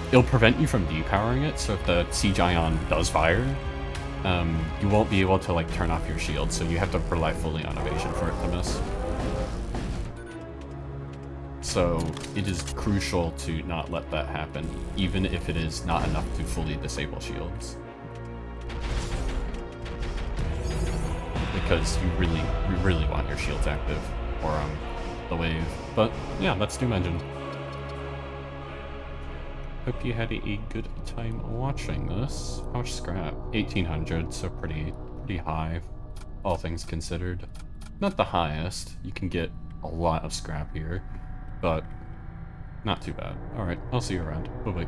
it'll prevent you from depowering it. So if the Siege Ion does fire, you won't be able to like turn off your shield. So you have to rely fully on evasion for it to miss. So it is crucial to not let that happen, even if it is not enough to fully disable shields. Because you really want your shields active for the wave. But yeah, that's Doom Engine. Hope you had a good time watching this. How much scrap? 1800, so pretty high, all things considered. Not the highest. You can get a lot of scrap here, but not too bad. Alright, I'll see you around. Bye-bye.